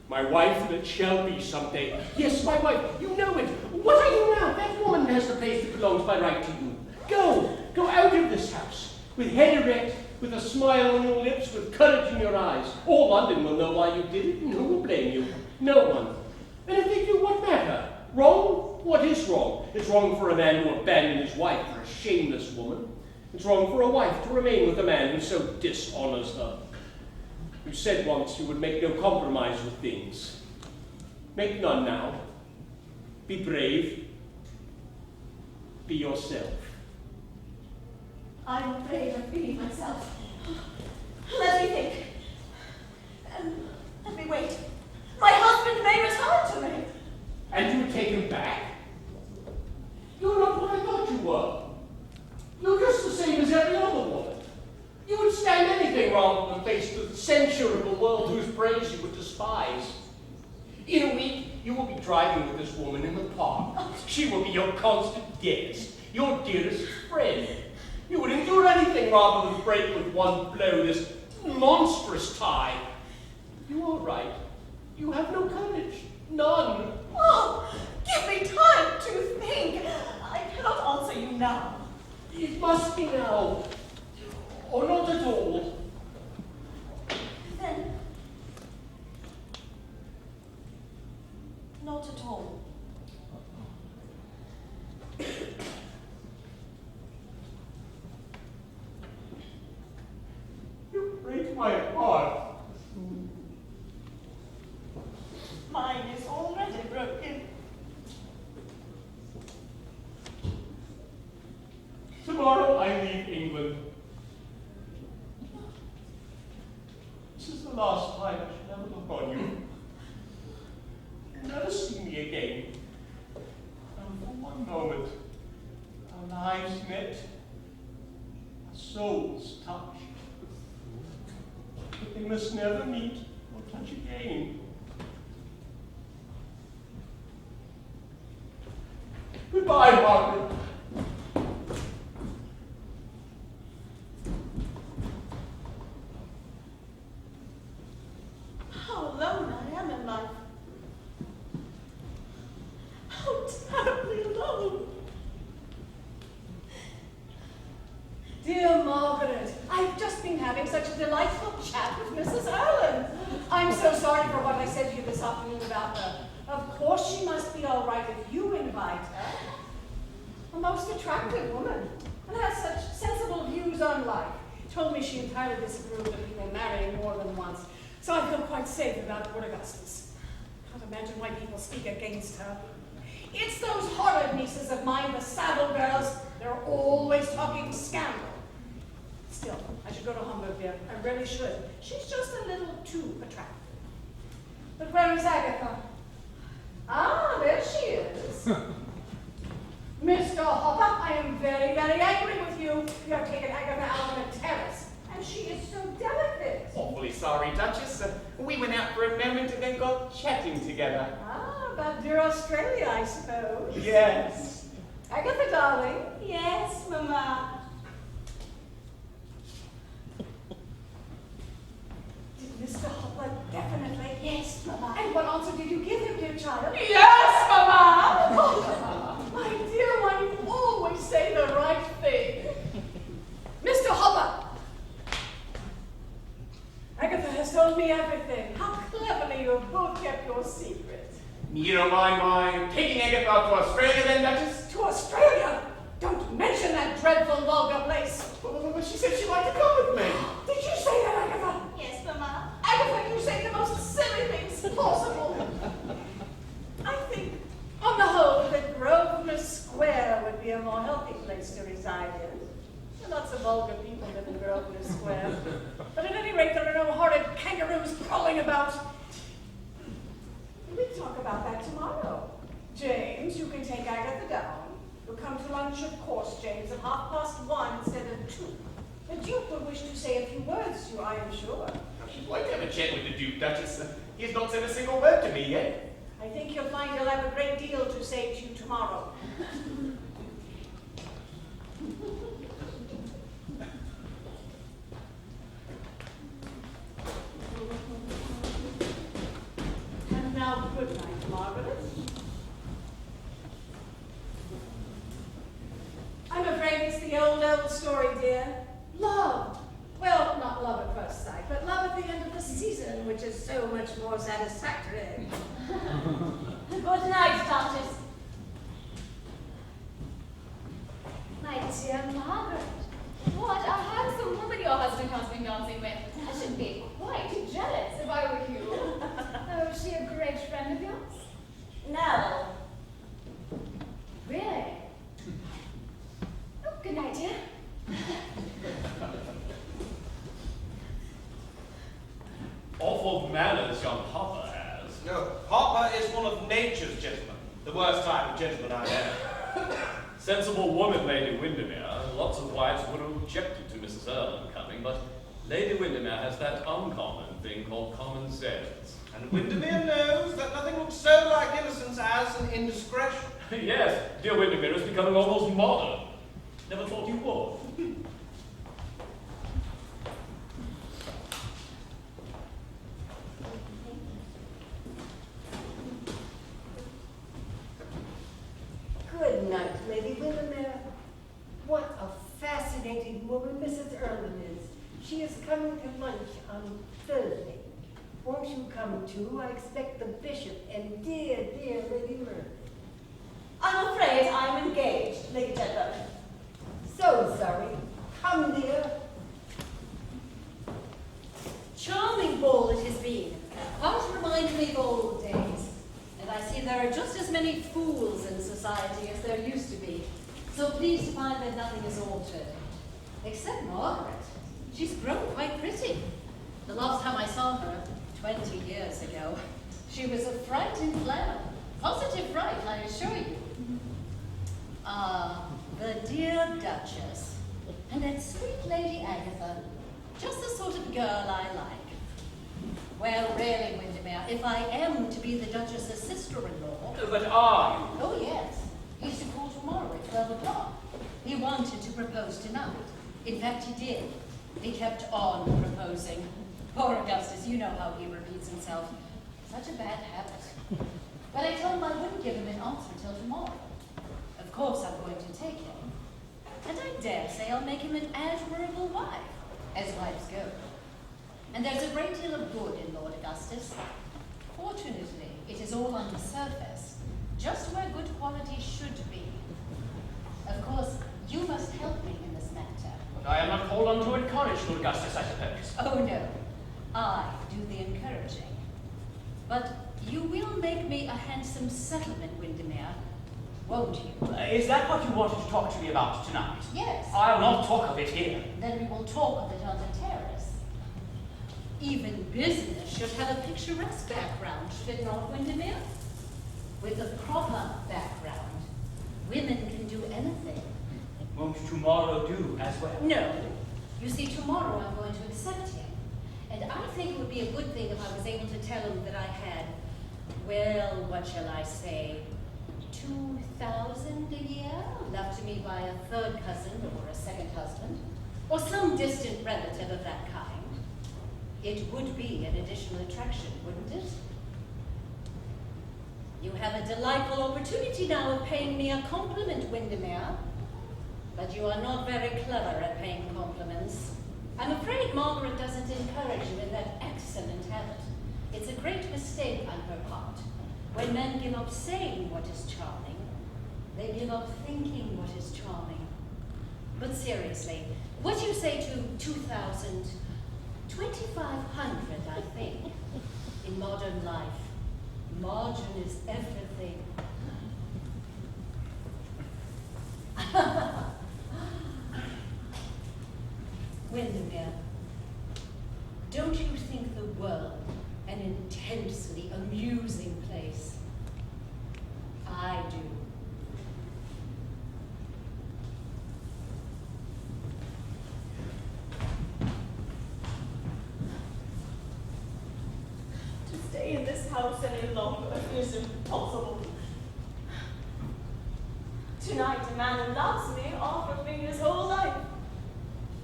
my wife that shall be someday. Yes, my wife, you know it. What are you now? That woman has the place that belongs by right to you. Go out of this house, with head erect, with a smile on your lips, with courage in your eyes. All London will know why you did it, and who will blame you? No one. And if they do, what matter? Wrong? What is wrong? It's wrong for a man to abandon his wife for a shameless woman. It's wrong for a wife to remain with a man who so dishonors her. You said once you would make no compromise with things. Make none now. Be brave. Be yourself. I'm afraid of being myself. Let me think. Let me wait. My husband may return to me. And you would take him back? You're not what I thought you were. You're just the same as every other woman. You would stand anything rather than face the censure of a world whose praise you would despise. In a week, you will be driving with this woman in the park. She will be your constant guest, your dearest friend. You would endure anything rather than break with one blow this monstrous tie. You are right. You have no courage. None. Oh, give me time to think. I cannot answer you now. It must be now. Or not at all. Then, not at all. You break my heart. Mine is already broken. Tomorrow I leave England. This is the last time I shall ever look on you. You'll never see me again. And for one moment, our lives met, our souls touched. But they must never meet or touch again. Goodbye, Margaret. How alone I am in life. How terribly alone. Dear Margaret, I've just been having such a delightful chat with Mrs. Erland. I'm so sorry for what I said to you this afternoon about her. Of course she must be all right if you invite her. A most attractive woman, and has such sensible views on life. Told me she entirely disapproved of people marrying more than once, so I feel quite safe about Port Augustus. Can't imagine why people speak against her. It's those horrid nieces of mine, the saddle girls. They're always talking scandal. Still, I should go to Hamburg, dear. I really should. She's just a little too attractive. But where is Agatha? Ah, there she is. Mr. Hopper, I am very, very angry with you. You have taken Agatha out on a terrace, and she is so delicate. Awfully sorry, Duchess. We went out for a moment and then got chatting together. Ah, about dear Australia, I suppose. Yes. Agatha, darling. Yes, Mama. Did Mr. Hopper definitely? Yes, Mama. And what answer did you give him, dear child? Yes, Mama. Oh, my dear one, you always say the right thing. Mr. Hopper! Agatha has told me everything. How cleverly you have both kept your secret. You don't mind my taking Agatha out to Australia then, Duchess? To Australia? Don't mention that dreadful vulgar place. Well, she said she'd like to come with me. Did you say that, Agatha? Yes, Mama. Agatha, you say the most silly things possible. I think, on the whole, that Grosvenor Square would be a more healthy place to reside in. Lots of vulgar people live in Grosvenor Square. But at any rate, there are no horrid kangaroos crawling about. We'll talk about that tomorrow. James, you can take Agatha down. You'll come to lunch, of course, James, at 1:30 instead of 2. The Duke will wish to say a few words to you, I am sure. I should like to have a chat with the Duke, Duchess. He has not said a single word to me yet. I think you'll find he'll have a great deal to say to you tomorrow. And now, good night, Margaret. I'm afraid it's the old story, dear. Love. Well, not love at first sight, but love at the end of the season, which is so much more satisfactory. Good night, Duchess. My dear Margaret, what a handsome woman your husband has been dancing with. I should be quite jealous if I were you. Oh, is she a great friend of yours? No. Really? Oh, good night, dear. Awful manners young Papa has. No, Papa is one of nature's gentlemen. The worst type of gentleman I know. Sensible woman, Lady Windermere. Lots of wives would have objected to Mrs. Erlen coming, but Lady Windermere has that uncommon thing called common sense. And Windermere knows that nothing looks so like innocence as an indiscretion. Yes, dear Windermere is becoming almost modern. Never thought you would. Good night, Lady Windermere. What a fascinating woman Mrs. Erlen is. She is coming to lunch on Thursday. Won't you come too? I expect the bishop and dear, dear Lady Murphy. I'm afraid I'm engaged, Lady Jedburgh. So sorry. Come, dear. Charming ball it has been. Quite reminds me of old days. And I see there are just as many fools in society as there used to be. So pleased to find that nothing is altered. Except Margaret. She's grown quite pretty. The last time I saw her, 20 years ago, she was a fright in flower. Positive fright, I assure you. Ah, the dear Duchess. And that sweet Lady Agatha. Just the sort of girl I like. Well, really, Windermere, if I am to be the Duchess's sister-in-law... But are you? Oh, yes. He's to call tomorrow at 12 o'clock. He wanted to propose tonight. In fact, he did. He kept on proposing. Poor Augustus, you know how he repeats himself. Such a bad habit. But I told him I wouldn't give him an answer till tomorrow. Of course I'm going to take him. And I dare say I'll make him an admirable wife, as wives go. And there's a great deal of good in Lord Augustus. Fortunately, it is all on the surface, just where good qualities should be. Of course, you must help me in this matter. But I am not called on to encourage Lord Augustus, I suppose. Oh no, I do the encouraging. But you will make me a handsome settlement, Windermere, won't you? Is that what you wanted to talk to me about tonight? Yes. I'll not talk of it here. Then we will talk of it on the terrace. Even business should have a picturesque background, should it not, Windermere? With a proper background, women can do anything. Won't tomorrow do as well? No. You see, tomorrow I'm going to accept him. And I think it would be a good thing if I was able to tell him that I had, well, what shall I say, 2,000 a year left to me by a third cousin or a second husband, or some distant relative of that kind. It would be an additional attraction, wouldn't it? You have a delightful opportunity now of paying me a compliment, Windermere. But you are not very clever at paying compliments. I'm afraid Margaret doesn't encourage you in that excellent habit. It's a great mistake on her part. When men give up saying what is charming, they give up thinking what is charming. But seriously, what you say to 2,000, 2,500, I think, in modern life, margin is everything. Windermere, don't you think the intensely amusing place. I do. To stay in this house any longer is impossible. Tonight, a man who loves me offered me his whole life.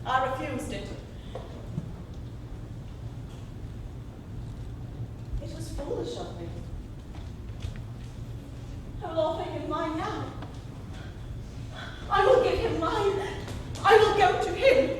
I refused it. It was foolish of me. I will offer him mine now. I will give him mine. I will go to him.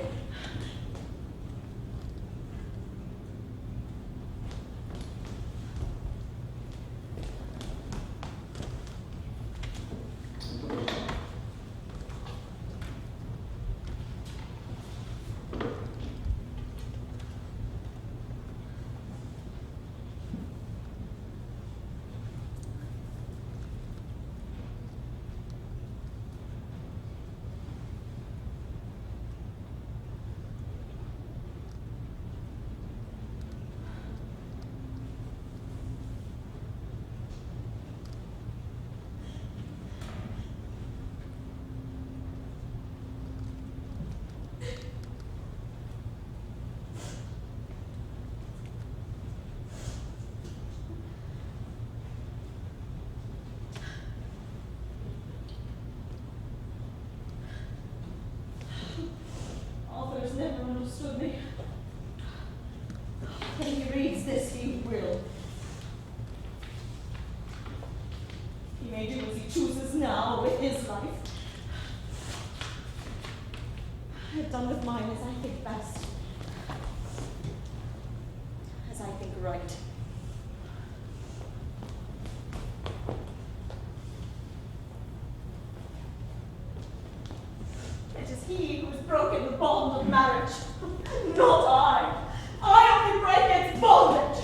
Arthur's never understood me. When he reads this, he will. He may do as he chooses now with his life. I have done with mine as I think best. As I think right. It is he who has broken the bond of marriage, not I. I only break its bondage.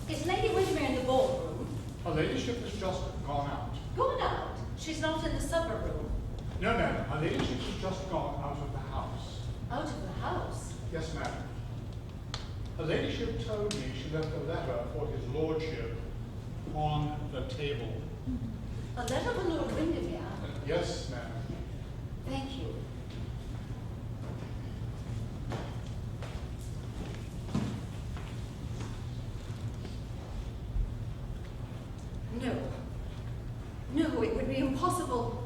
Is Lady Windermere in the ballroom? Her ladyship has just gone out. Gone out? She's not in the supper room. No, ma'am, her ladyship has just gone out of the house. Out of the house? Yes, ma'am. Her ladyship told me she left a letter for his lordship on the table. A letter for Lord Windermere? Yes, ma'am. Thank you. No. No, it would be impossible.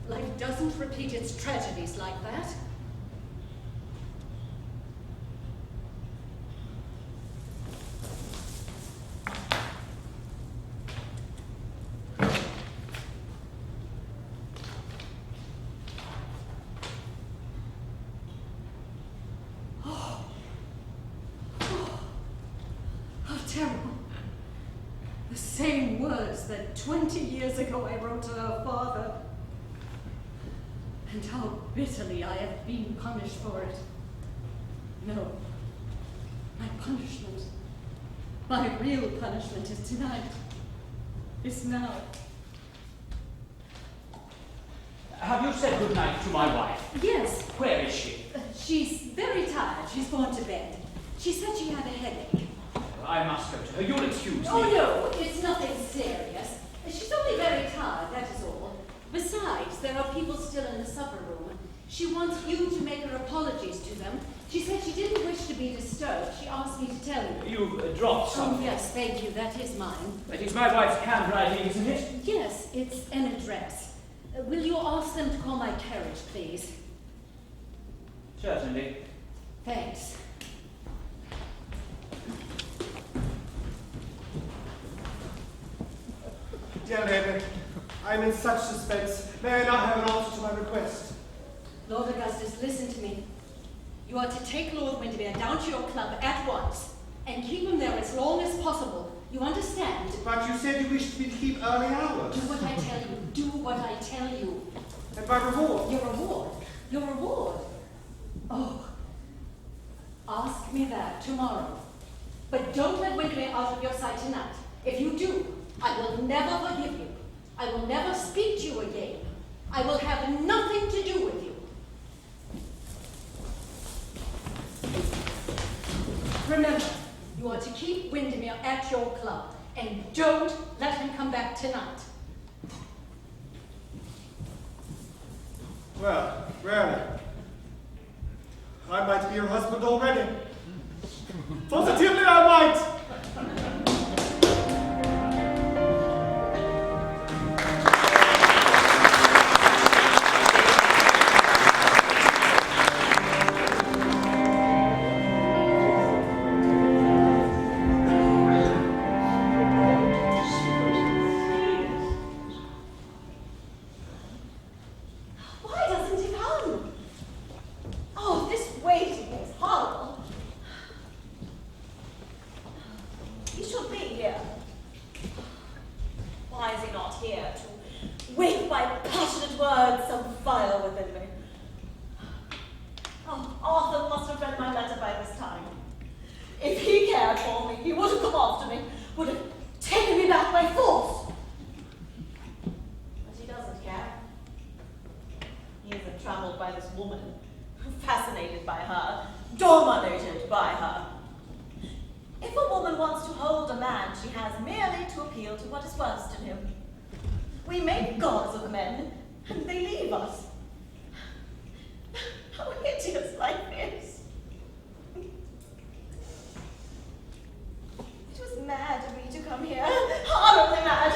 Life doesn't repeat its tragedies like that. How terrible. The same words that 20 years ago I wrote to her father. And how bitterly I have been punished for it. No. My punishment, my real punishment is tonight. Is now. Have you said good night to my wife? Yes. Where is she? She's very tired. She's gone to bed. She said she had a headache. I must go to her. You'll excuse me. Oh, no, it's nothing serious. She's only very tired, that is all. Besides, there are people still in the supper room. She wants you to make her apologies to them. She said she didn't wish to be disturbed. She asked me to tell you. You've dropped something. Oh, yes, thank you. That is mine. That is my wife's handwriting, isn't it? Yes, it's an address. Will you ask them to call my carriage, please? Certainly. Thanks. Dear lady, I am in such suspense. May I not have an answer to my request? Lord Augustus, listen to me. You are to take Lord Windermere down to your club at once and keep him there as long as possible. You understand? But you said you wished me to keep early hours. Do what I tell you. Do what I tell you. And my reward? Your reward? Your reward? Oh. Ask me that tomorrow. But don't let Windermere out of your sight tonight. If you do, I will never forgive you. I will never speak to you again. I will have nothing to do with you. Remember, you are to keep Windermere at your club, and don't let him come back tonight. Well, really? I might be your husband already. Positively, I might! Why doesn't he come? Oh, this waiting is horrible. He should be here. Why is he not here to wake by passionate words some fire within me? Oh, Arthur must have read my letter by this time. If he cared for me, he would have come after me, would have taken me back by force. But he doesn't care. He is entrammelled by this woman, fascinated by her, dominated by her. If a woman wants to hold a man, she has merely to appeal to what is worst in him. We make gods of men, and they leave us. How hideous life is. It was mad of me to come here, horribly mad.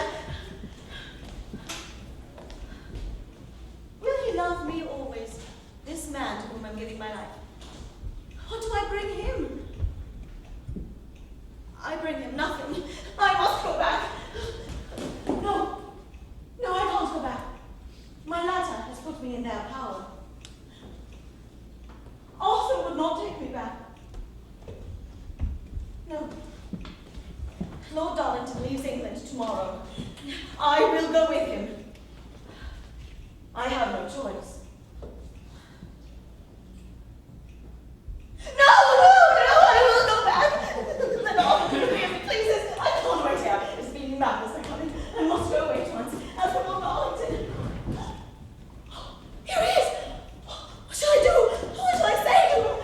Will he love me always, this man to whom I'm giving my life? What do I bring him? I bring him nothing. I must go back. No, I can't go back. My letter has put me in their power. Arthur would not take me back. No. Lord Darlington leaves England tomorrow. I will go with him. I have no choice. No, I will go back. Let Arthur do as he pleases. I can't wait here. It's been madness I'm coming. I must go away at once. As for Lord Darlington. Here he is. What shall I do? What shall I say to him?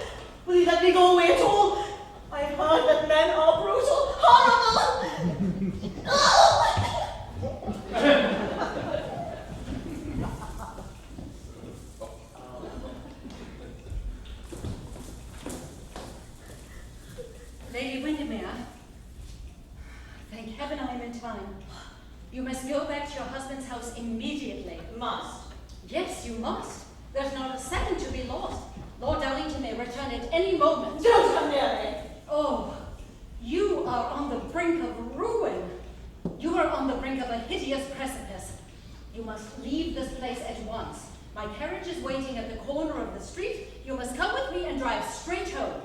Will he let me go away at all? I've heard that men are brutal, horrible. Lady Windermere, thank heaven I am in time. You must go back to your husband's house immediately. Must. Yes, you must. There's not a second to be lost. Lord Darlington may return at any moment. Don't come near me. Oh, you are on the brink of ruin. You are on the brink of a hideous precipice. You must leave this place at once. My carriage is waiting at the corner of the street. You must come with me and drive straight home.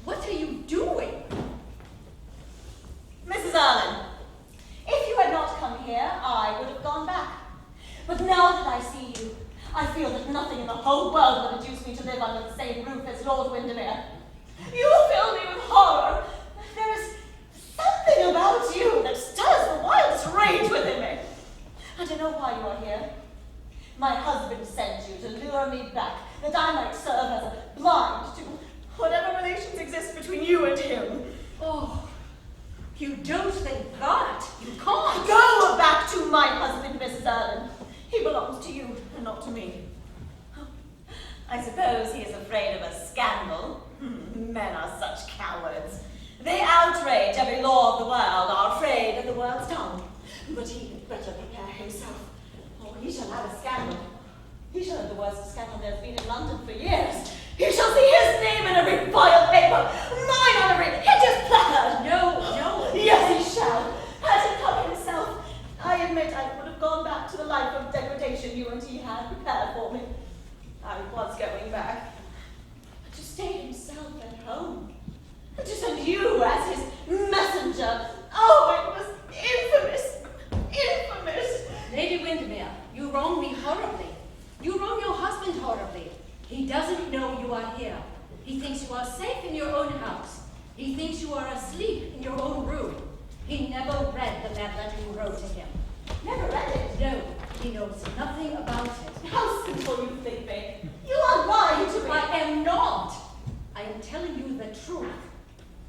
What are you doing? Mrs. Erlyn, if you had not come here, I would have gone back. But now that I see you, I feel that nothing in the whole world would induce me to live under the same roof as Lord Windermere. You fill me with horror. There is something about you that stirs the wildest rage within me. And I know why you are here. My husband sent you to lure me back, that I might serve as a blind to whatever relations exist between you and him. Oh, you don't think that. You can't. Go back to my husband, Mrs. Erlyn. He belongs to you and not to me. I suppose he is afraid of a scandal. Men are such cowards. They outrage every law of the world, are afraid of the world's tongue. But he had better prepare himself, or he shall have a scandal. He shall have the worst scandal there's been in London for years. He shall see his name in every vile paper, mine on every hideous placard. No. Yes, he shall. Had he come himself, I admit I would have gone back to the life of degradation you and he had prepared for me. I was going back. But to stay himself at home, and to send you as his messenger, oh, it was infamous, infamous. Lady Windermere, you wrong me horribly. You wrong your husband horribly. He doesn't know you are here. He thinks you are safe in your own house. He thinks you are asleep in your own room. He never read the mad letter you wrote to him. Never read it. No, he knows nothing about it. How simple you think me. You are lying to me. I am not. I am telling you the truth.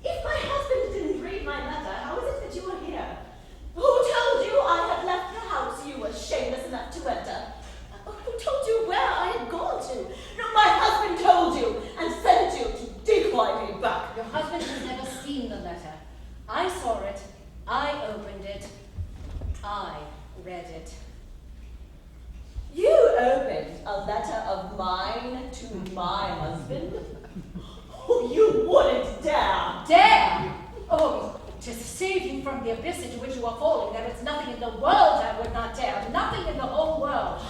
If my husband didn't read my letter, how is it that you are here? Who told you I had left the house you were shameless enough to enter? Who told you where I had gone to? No, my husband told you and sent you to decoy me back. Your husband has never seen the letter. I saw it. I opened it. I read it. You opened a letter of mine to my husband? Oh, you wouldn't dare! Dare? Oh, to save you from the abyss into which you are falling, there is nothing in the world I would not dare. Nothing in the whole world.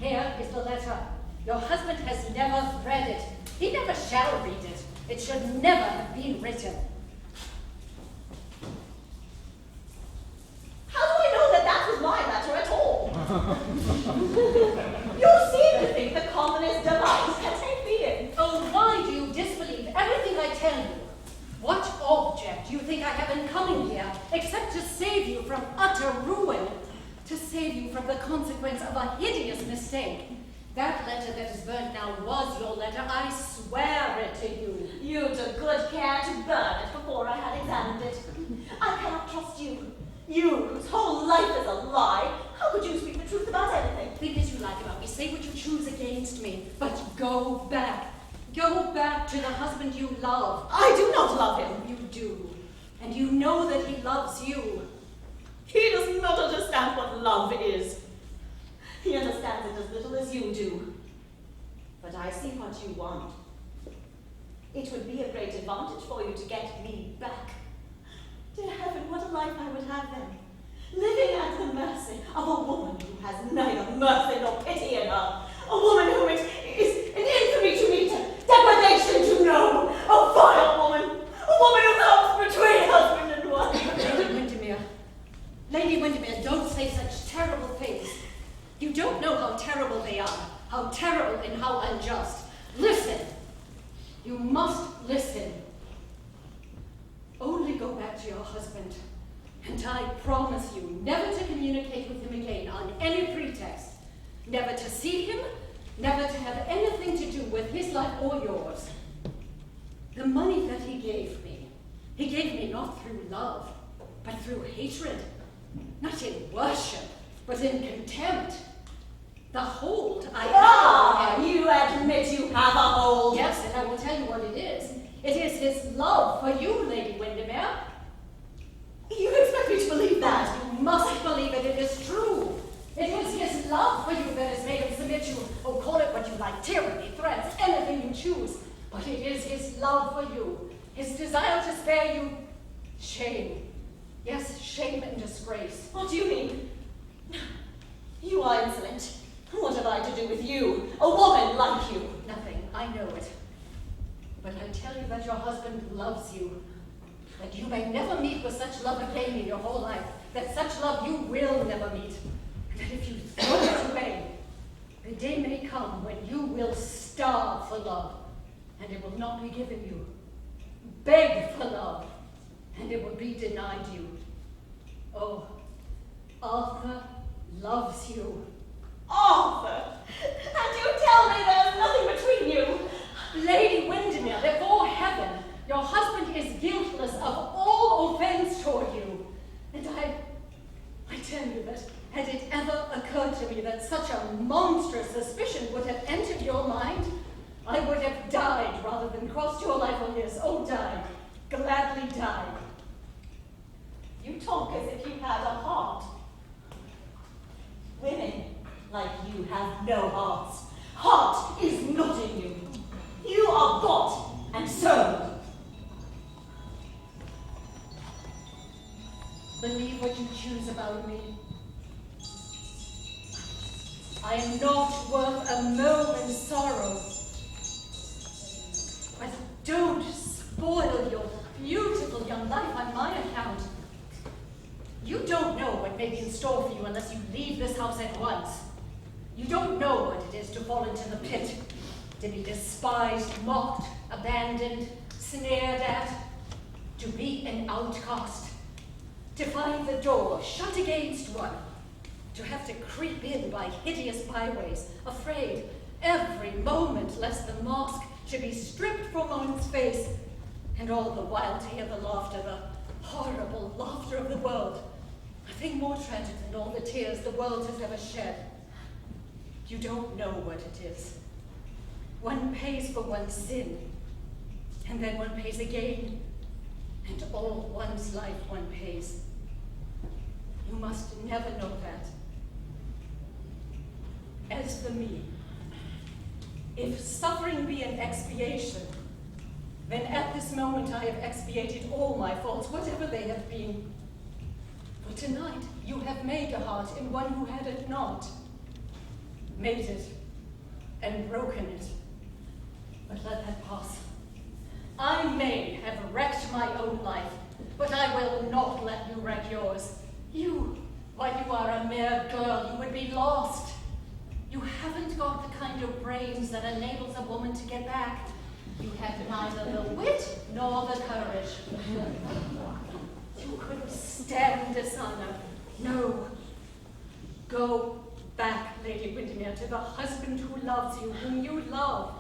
Here is the letter. Your husband has never read it. He never shall read it. It should never have been written. How do I know that that was my letter at all? You seem to think the commonest device can take me in. Oh, why do you disbelieve everything I tell you? What object do you think I have in coming here, except to save you from utter ruin, to save you from the consequence of a hideous mistake? That letter that is burnt now was your letter. I swear it to you. You took good care to burn it before I had examined it. I cannot trust you. You, whose whole life is a lie. How could you speak the truth about anything? Think as you like about me. Say what you choose against me. But go back. Go back to the husband you love. I do not love him. You do. And you know that he loves you. He does not understand what love is. He understands it as little as you do. But I see what you want. It would be a great advantage for you to get me back. Dear heaven, what a life I would have then. Living at the mercy of a woman who has neither mercy nor pity in her. A woman who it is an infamy to meet, degradation to know. A vile woman. A woman who loves between husband and wife. Lady Windermere, don't say such terrible things. You don't know how terrible they are. How terrible and how unjust. Listen. You must listen. Only go back to your husband. And I promise you never to communicate with him again on any pretext. Never to see him, never to have anything to do with his life or yours. The money that he gave me not through love, but through hatred. Not in worship, but in contempt. The hold I have on him. You admit you have a hold. Yes, and I will tell you what it is. It is his love for you, Lady Windermere. You expect me to believe that? You must believe it. It is true. It is his love for you that has made him submit you. Oh, call it what you like, tyranny, threats, anything you choose. But it is his love for you. His desire to spare you shame. Yes, shame and disgrace. What do you mean? You are insolent. What have I to do with you? A woman like you. Nothing. I know it. But I tell you that your husband loves you. That you may never meet with such love again in your whole life. That such love you will never meet. And that if you throw it away, the day may come when you will starve for love, and it will not be given you. Beg for love, and it will be denied you. Oh, Arthur loves you. Arthur! And you tell me there's nothing between you? Lady Windermere, before heaven, your husband is guiltless of all offense toward you. And I tell you that had it ever occurred to me that such a monstrous suspicion would have entered your mind, I would have died rather than crossed your life on his. Oh, died. Gladly died. You talk as if you had a heart. Women like you have no hearts. Heart is not in you. You are bought and sold. Believe what you choose about me. I am not worth a moment's sorrow. But don't spoil your beautiful young life on my account. You don't know what may be in store for you unless you leave this house at once. You don't know what it is to fall into the pit, to be despised, mocked, abandoned, sneered at. an outcast, to find the door shut against one, to have to creep in by hideous byways, afraid every moment lest the mask should be stripped from one's face, and all the while to hear the laughter, the horrible laughter of the world, a thing more tragic than all the tears the world has ever shed. You don't know what it is. One pays for one's sin, and then one pays again, and all one's life one pays. You must never know that. As for me, if suffering be an expiation, then at this moment I have expiated all my faults, whatever they have been. For tonight you have made a heart in one who had it not, made it and broken it. But let that pass. I may have wrecked my own life, but I will not let you wreck yours. You, while you are a mere girl, you would be lost. You haven't got the kind of brains that enables a woman to get back. You have neither the wit nor the courage. You couldn't stand dishonor. No. Go back, Lady Windermere, to the husband who loves you, whom you love.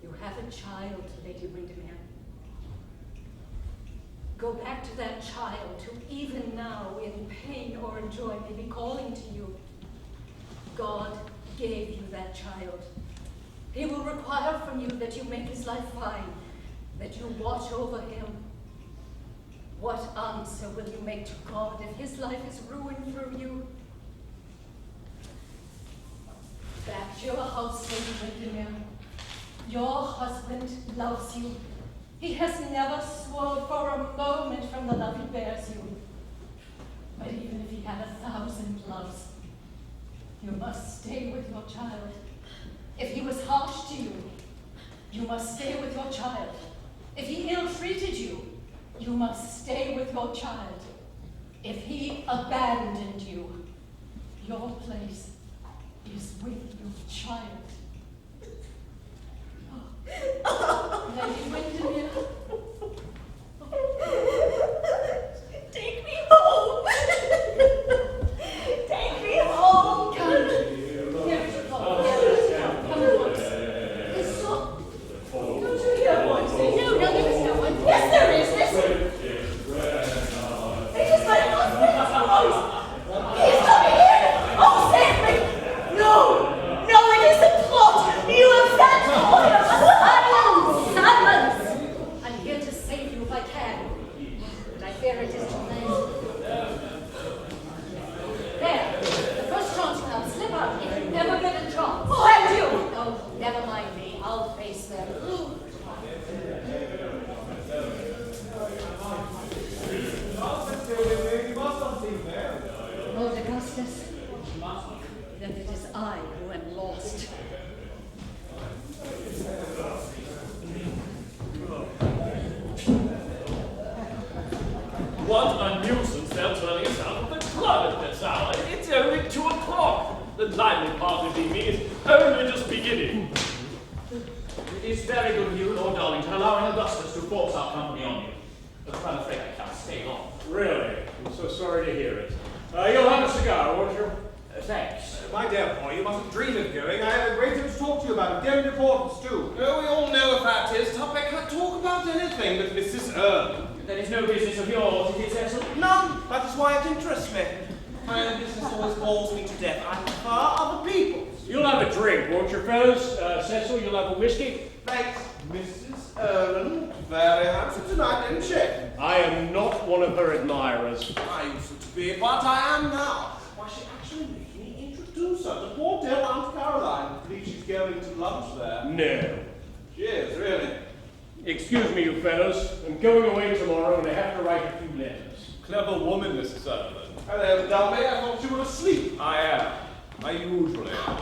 You have a child, Lady Windermere. Go back to that child who even now, in pain or in joy, may be calling to you. God gave you that child. He will require from you that you make his life fine, that you watch over him. What answer will you make to God if his life is ruined through you? Back to your house, Lady Windermere. Your husband loves you. He has never swerved for a moment from the love he bears you. But even if he had 1,000 loves, you must stay with your child. If he was harsh to you, you must stay with your child. If he ill-treated you, you must stay with your child. If he abandoned you, your place is with your child. Lady Windermere. Take me home. Take me home. Come. Here is your phone. Come at once. Stop. Don't you hear voices? No, there is no one. Yes, there is. Listen. It is my husband's voice. He's coming in. Oh, save me. No. No, it is a plot. You have sent for him. Silence! I'm here to save you if I can, but I fear it is too late. There, the first chance you have, slip out if you never get a chance. Oh, I do. Oh, never mind me. I'll face them. Lord Augustus, then it is I who am lost. What a nuisance they're turning us out of the club at this hour. It's only 2 o'clock. The lively part of evening is only just beginning. It is very good of you, Lord Darlington, allowing Augustus to force our company on you. But I'm afraid I can't stay long. Really? I'm so sorry to hear it. You'll have a cigar, won't you? Thanks. My dear boy, you mustn't dream of going. I have a great deal to talk to you about, of great importance too. Oh, we all know if that is topic. I can't talk about anything but Mrs. Earle. That is no business of yours, is it, Cecil? None. That is why it interests me. My own business always bores me to death. I prefer other people's. You'll have a drink, won't you, fellas? Cecil, you'll have a whiskey? Thanks, Mrs. Earle. Very handsome tonight, didn't she? I am not one of her admirers. I used to be, but I am now. Why, she actually made me introduce her to poor dear Aunt Caroline. I believe she's going to lunch there. No. She is, really. Excuse me, you fellows. I'm going away tomorrow and I have to write a few letters. Clever woman, Mrs. Earle. Hello, Dummy. I thought you were asleep. I am. I usually am.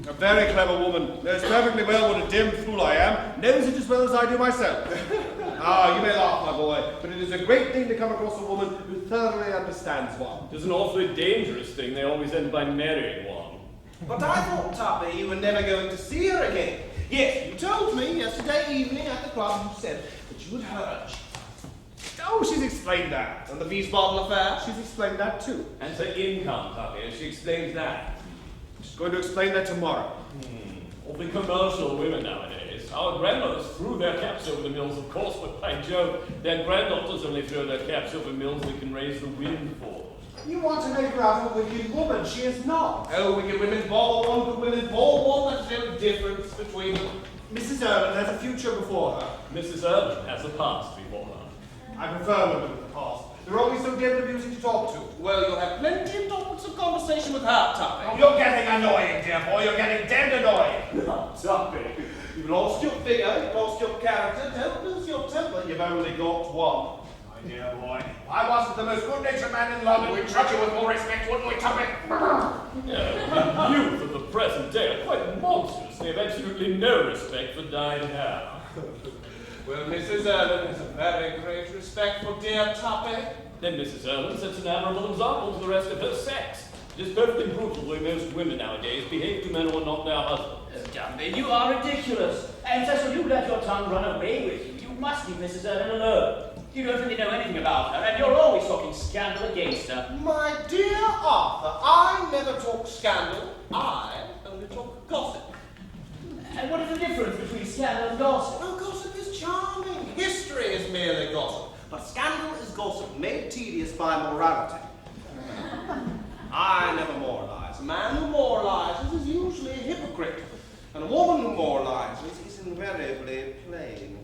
A very clever woman. Knows perfectly well what a dim fool I am. Knows it as well as I do myself. You may laugh, my boy, but it is a great thing to come across a woman who thoroughly understands one. It's an awfully dangerous thing. They always end by marrying one. But I thought, Tuppy, you were never going to see her again. Yes, you told me yesterday evening at the club you said that you had heard. Oh, she's explained that. And the Beast Bottle affair, she's explained that too. And her income, Tuppy, she explains that. She's going to explain that tomorrow. All the commercial women nowadays. Our grandmothers threw their caps over the mills, of course, but by Jove, their granddaughters only throw their caps over mills they can raise the wind for. You want to make her out a wicked woman. She is not. Oh, wicked women ball one, good women ball one. That's the only difference between them. Mrs. Irwin has a future before her. Mrs. Irwin has a past before her. I prefer women with the past. They're always so damn amusing to talk to. Well, you'll have plenty of topics of conversation with her, Tuppy. Oh, you're getting annoying, dear boy. You're getting damned annoying. Oh, Tuppy, you've lost your figure, you've lost your character. Don't lose your temper. You've only got one. My dear boy, I wasn't the most good-natured man in London. We'd treat you with more respect, wouldn't we, Tuppy? Yeah, the youth of the present day are quite monstrous. They have absolutely no respect for dyed hair. Well, Mrs. Irwin has a very great respect for dear Tuppy. Then Mrs. Irwin sets an admirable example to the rest of her sex. It is perfectly brutal the way most women nowadays behave to men who are not their husbands. Tuppy, you are ridiculous. And Cecil, you let your tongue run away with you. You must leave Mrs. Irwin alone. You don't really know anything about her, and you're always talking scandal against her. My dear Arthur, I never talk scandal. I only talk gossip. And what is the difference between scandal and gossip? Well, gossip is charming. History is merely gossip. But scandal is gossip made tedious by morality. I never moralize. A man who moralizes is usually a hypocrite. And a woman who moralizes is invariably plain.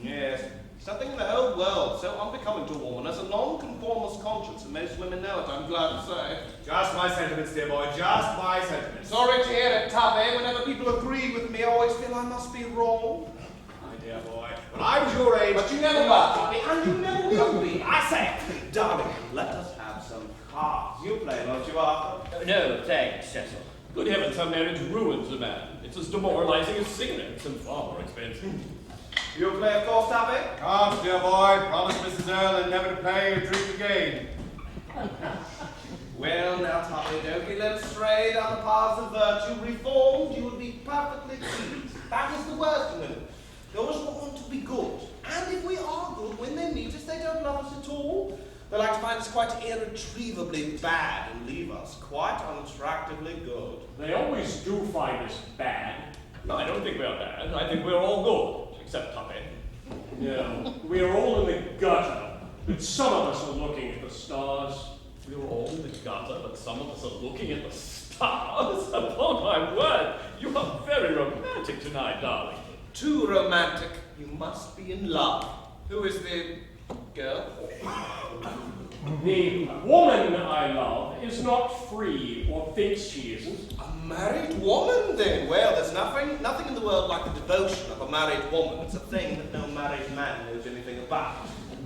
Yes, something in the whole world so unbecoming to a woman as a non-conformist conscience, and most women know it, I'm glad to say. Just my sentiments, dear boy. Just my sentiments. Sorry to hear it, Tuppy. Whenever people agree with me, I always feel I must be wrong. My dear boy, when I was your age... But you never were, Tuppy, and you never will be. I say, darling, let us have some cards. You play, won't you, Arthur? No, thanks, Cecil. Good heavens, how marriage ruins a man. It's as demoralizing as cigarettes and far more expensive. You play, of course, Tuppy? Come, dear boy. Promise Mrs. Irwin never to play or drink again. Well, now, Tuppy, don't be led astray down the paths of virtue. Reformed, you would be perfectly pleased. That is the worst in women. They always want to be good. And if we are good, when they meet us, they don't love us at all. They like to find us quite irretrievably bad and leave us quite unattractively good. They always do find us bad. No, I don't think we're bad. I think we're all good, except Tuppy. No, we are all in the gutter, but some of us are looking at the stars. We are all in the gutter, but some of us are looking at the stars. Upon my word, you are very romantic tonight, darling. Too romantic. You must be in love. Who is the girl? The woman I love is not free, or thinks she isn't. A married woman, then? Well, there's nothing in the world like the devotion of a married woman. It's a thing that no married man knows anything about.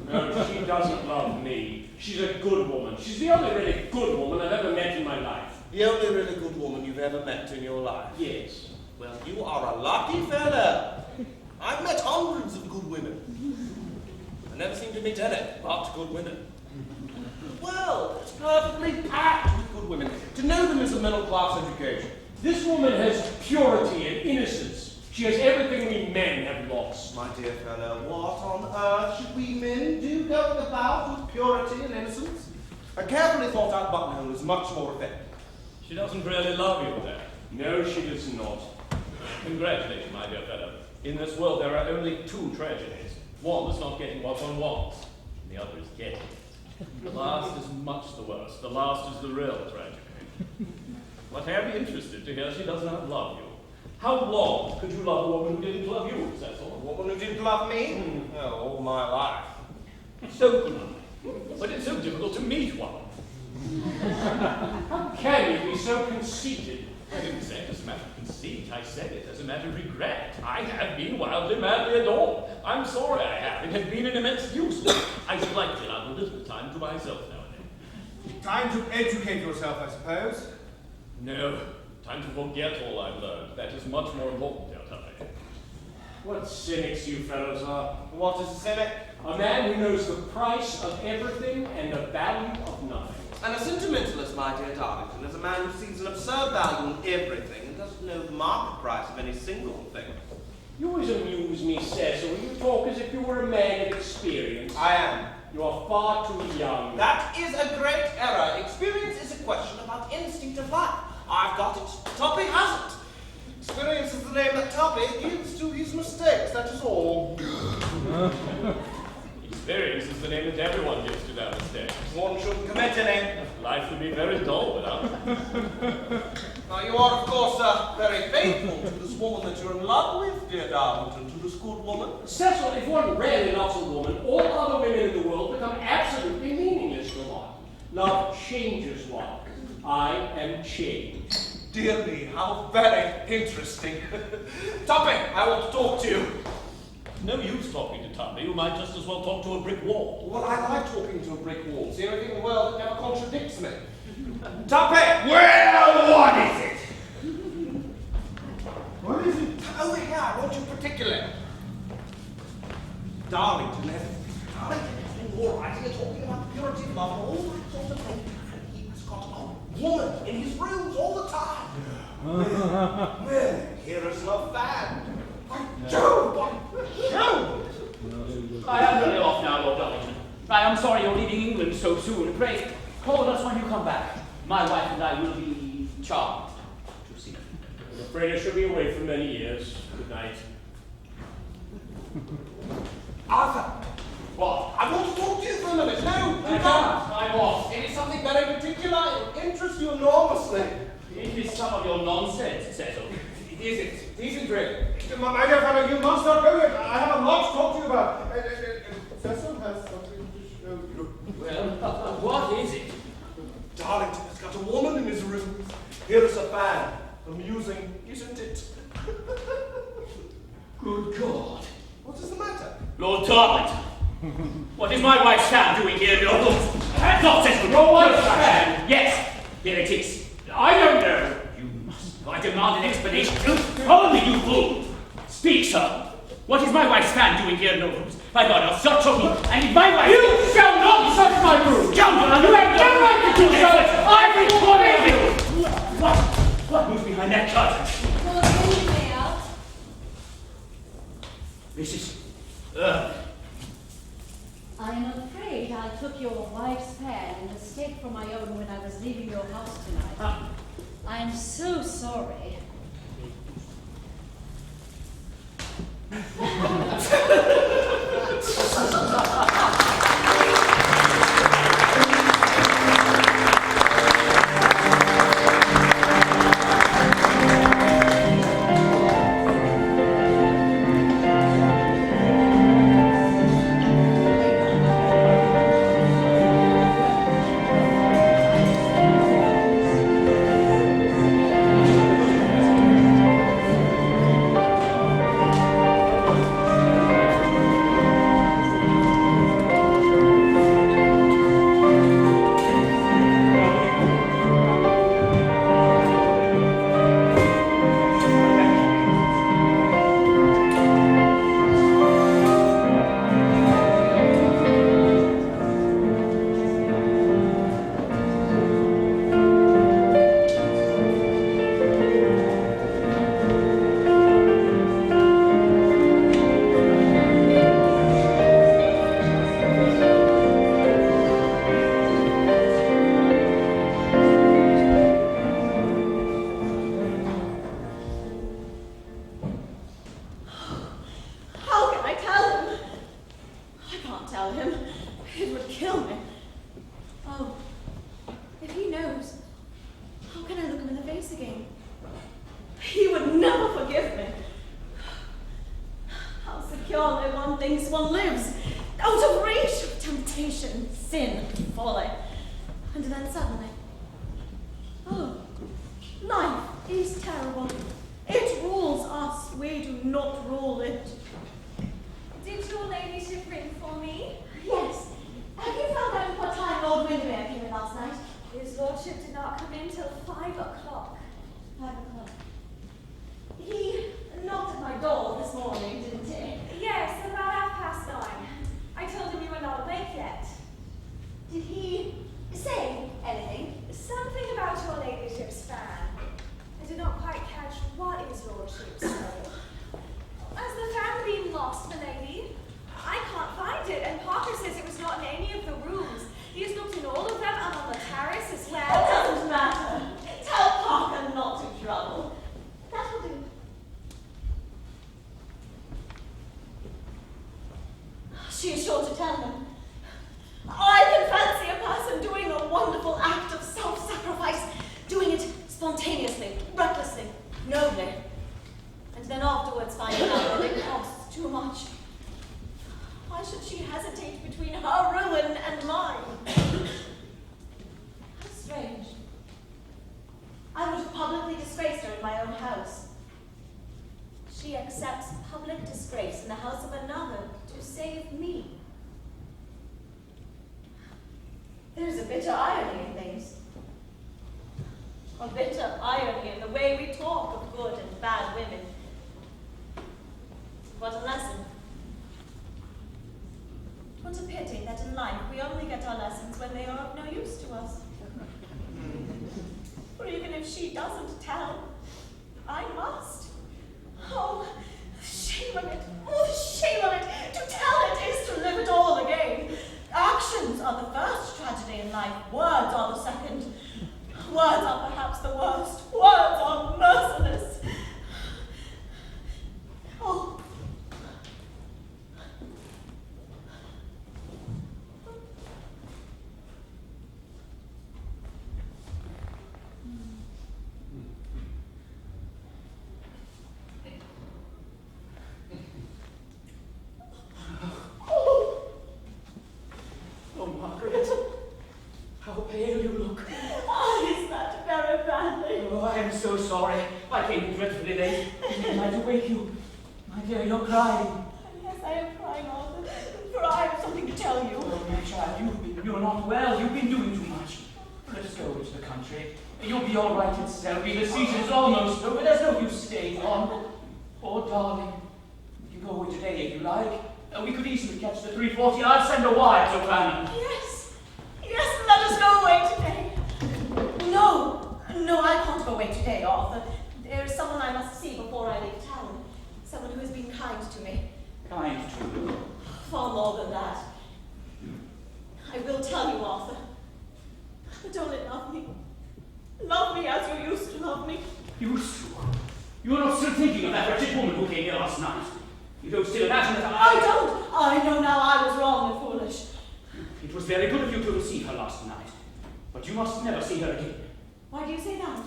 No, she doesn't love me. She's a good woman. She's the only really good woman I've ever met in my life. The only really good woman you've ever met in your life? Yes. Well, you are a lucky fellow. I've met hundreds of good women. I never seem to meet any but good women. Well, it's perfectly packed with good women. To know them is a middle-class education. This woman has purity and innocence. She has everything we men have lost. My dear fellow, what on earth should we men do going about with purity and innocence? A carefully thought-out buttonhole is much more effective. She doesn't really love you then. No, she does not. Congratulations, my dear fellow. In this world, there are only two tragedies. One is not getting what one wants, and the other is getting it. The last is much the worst. The last is the real tragedy. But I am interested to hear she does not love you. How long could you love a woman who didn't love you, Cecil? A woman who didn't love me? Oh, all my life. So good. But it's so difficult to meet one. How can you be so conceited? I didn't say it as a matter of conceit. I said it as a matter of regret. I have been wildly, madly adored. I'm sorry I have. It has been an immense use. I should like to allow a little time to myself now and then. Time to educate yourself, I suppose. No. Time to forget all I've learned. That is much more important, dear Tuppy. What cynics you fellows are. What is a cynic? A man who knows the price of everything and the value of nothing. And a sentimentalist, my dear Darlington, is a man who sees an absurd value in everything and doesn't know the market price of any single thing. You always amuse me, Cecil. You talk as if you were a man of experience. I am. You are far too young. That is a great error. Experience is a question about instinct of life. I've got it. Tuppy hasn't. Experience is the name that Tuppy gives to his mistakes, that is all. Experience is the name that everyone gives to their mistakes. One shouldn't commit any. Life would be very dull without them. Now, you are, of course, very faithful to this woman that you're in love with, dear Darlington, to this good woman. Cecil, if one really loves a woman, all other women in the world become absolutely meaningless to one. Love changes one. I am changed. Dear me, how very interesting. Tuppy, I want to talk to you. No use talking to Tuppy. You might just as well talk to a brick wall. Well, I like talking to a brick wall. It's the only thing in the world that never contradicts me. Tuppy! Well, what is it? What is it? Over here, I want you particularly. Darlington has been more writing and talking about purity of love and all that sort of thing. And he has got a woman in his rooms all the time. Well, here is no fan. By Jove! By Jove! I am really off now, Lord Darlington. I am sorry you're leaving England so soon. Pray, call us when you come back. My wife and I will be charmed to see you. I'm afraid I shall be away for many years. Good night. Arthur! What? I want to talk to you for a minute. No, you can't. I'm off. It is something very particular. It interests you enormously. It is some of your nonsense, Cecil. It isn't. It isn't really. My dear fellow, you must not go yet. I have a lot to talk to you about. Cecil has something to show you. Well, what is it? Darlington has got a woman in his room. Here is a fan. Amusing, isn't it? Good God. What is the matter? Lord Darlington, what is my wife's fan doing here in your rooms? Not Cecil, your wife's fan? Yes, here it is. I don't know. You must know. I demand an explanation. Only you fool. Speak, sir. What is my wife's fan doing here in your rooms? By God, I'll start talking. And if my wife... You shall not search my room! Scoundrel, you have no right to do so! I require you! What moves behind that curtain? Lord Windermere. Mrs. I am afraid I took your wife's fan in mistake for my own when I was leaving your house tonight. I am so sorry. She is sure to tell them. I can fancy a person doing a wonderful act of self-sacrifice, doing it spontaneously, recklessly, nobly, and then afterwards finding out that it costs too much. Why should she hesitate between her ruin and mine? How strange. I would have publicly disgraced her in my own house. She accepts public disgrace in the house of another to save me. There's a bitter irony in things. A bitter irony in the way we talk of good and bad women. What a lesson. What a pity that in life we only get our lessons when they are of no use to us. For even if she doesn't tell, I must. Oh, shame on it. Oh, shame on it. To tell it is to live it all again. Actions are the first tragedy in life. Words are the second. Words are perhaps the worst. Words are merciless. Oh. Oh, Margaret, how pale you look. Oh, is that very badly? Oh, I am so sorry. I came dreadfully late. I had to wake you. My dear, you're crying. Yes, I am crying, Arthur, for I have something to tell you. Oh, my child, you're not well. You've been doing too much. Let us go into the country. You'll be all right in Selby. The season's almost over. There's no use staying on. Oh, darling, you can go away today if you like. We could easily catch the 3:40. I'll send a wire to Clanham. Yes, yes, let us go away today. No, I can't go away today, Arthur. There is someone I must see before I leave town. Someone who has been kind to me. Kind to you. Far more than that. I will tell you, Arthur. But only love me. Love me as you used to love me. Used to? You're not still thinking of that wretched woman who came here last night? You don't still imagine that I don't. I know now I was wrong and foolish. It was very good of you to receive her last night. But you must never see her again. Why do you say that?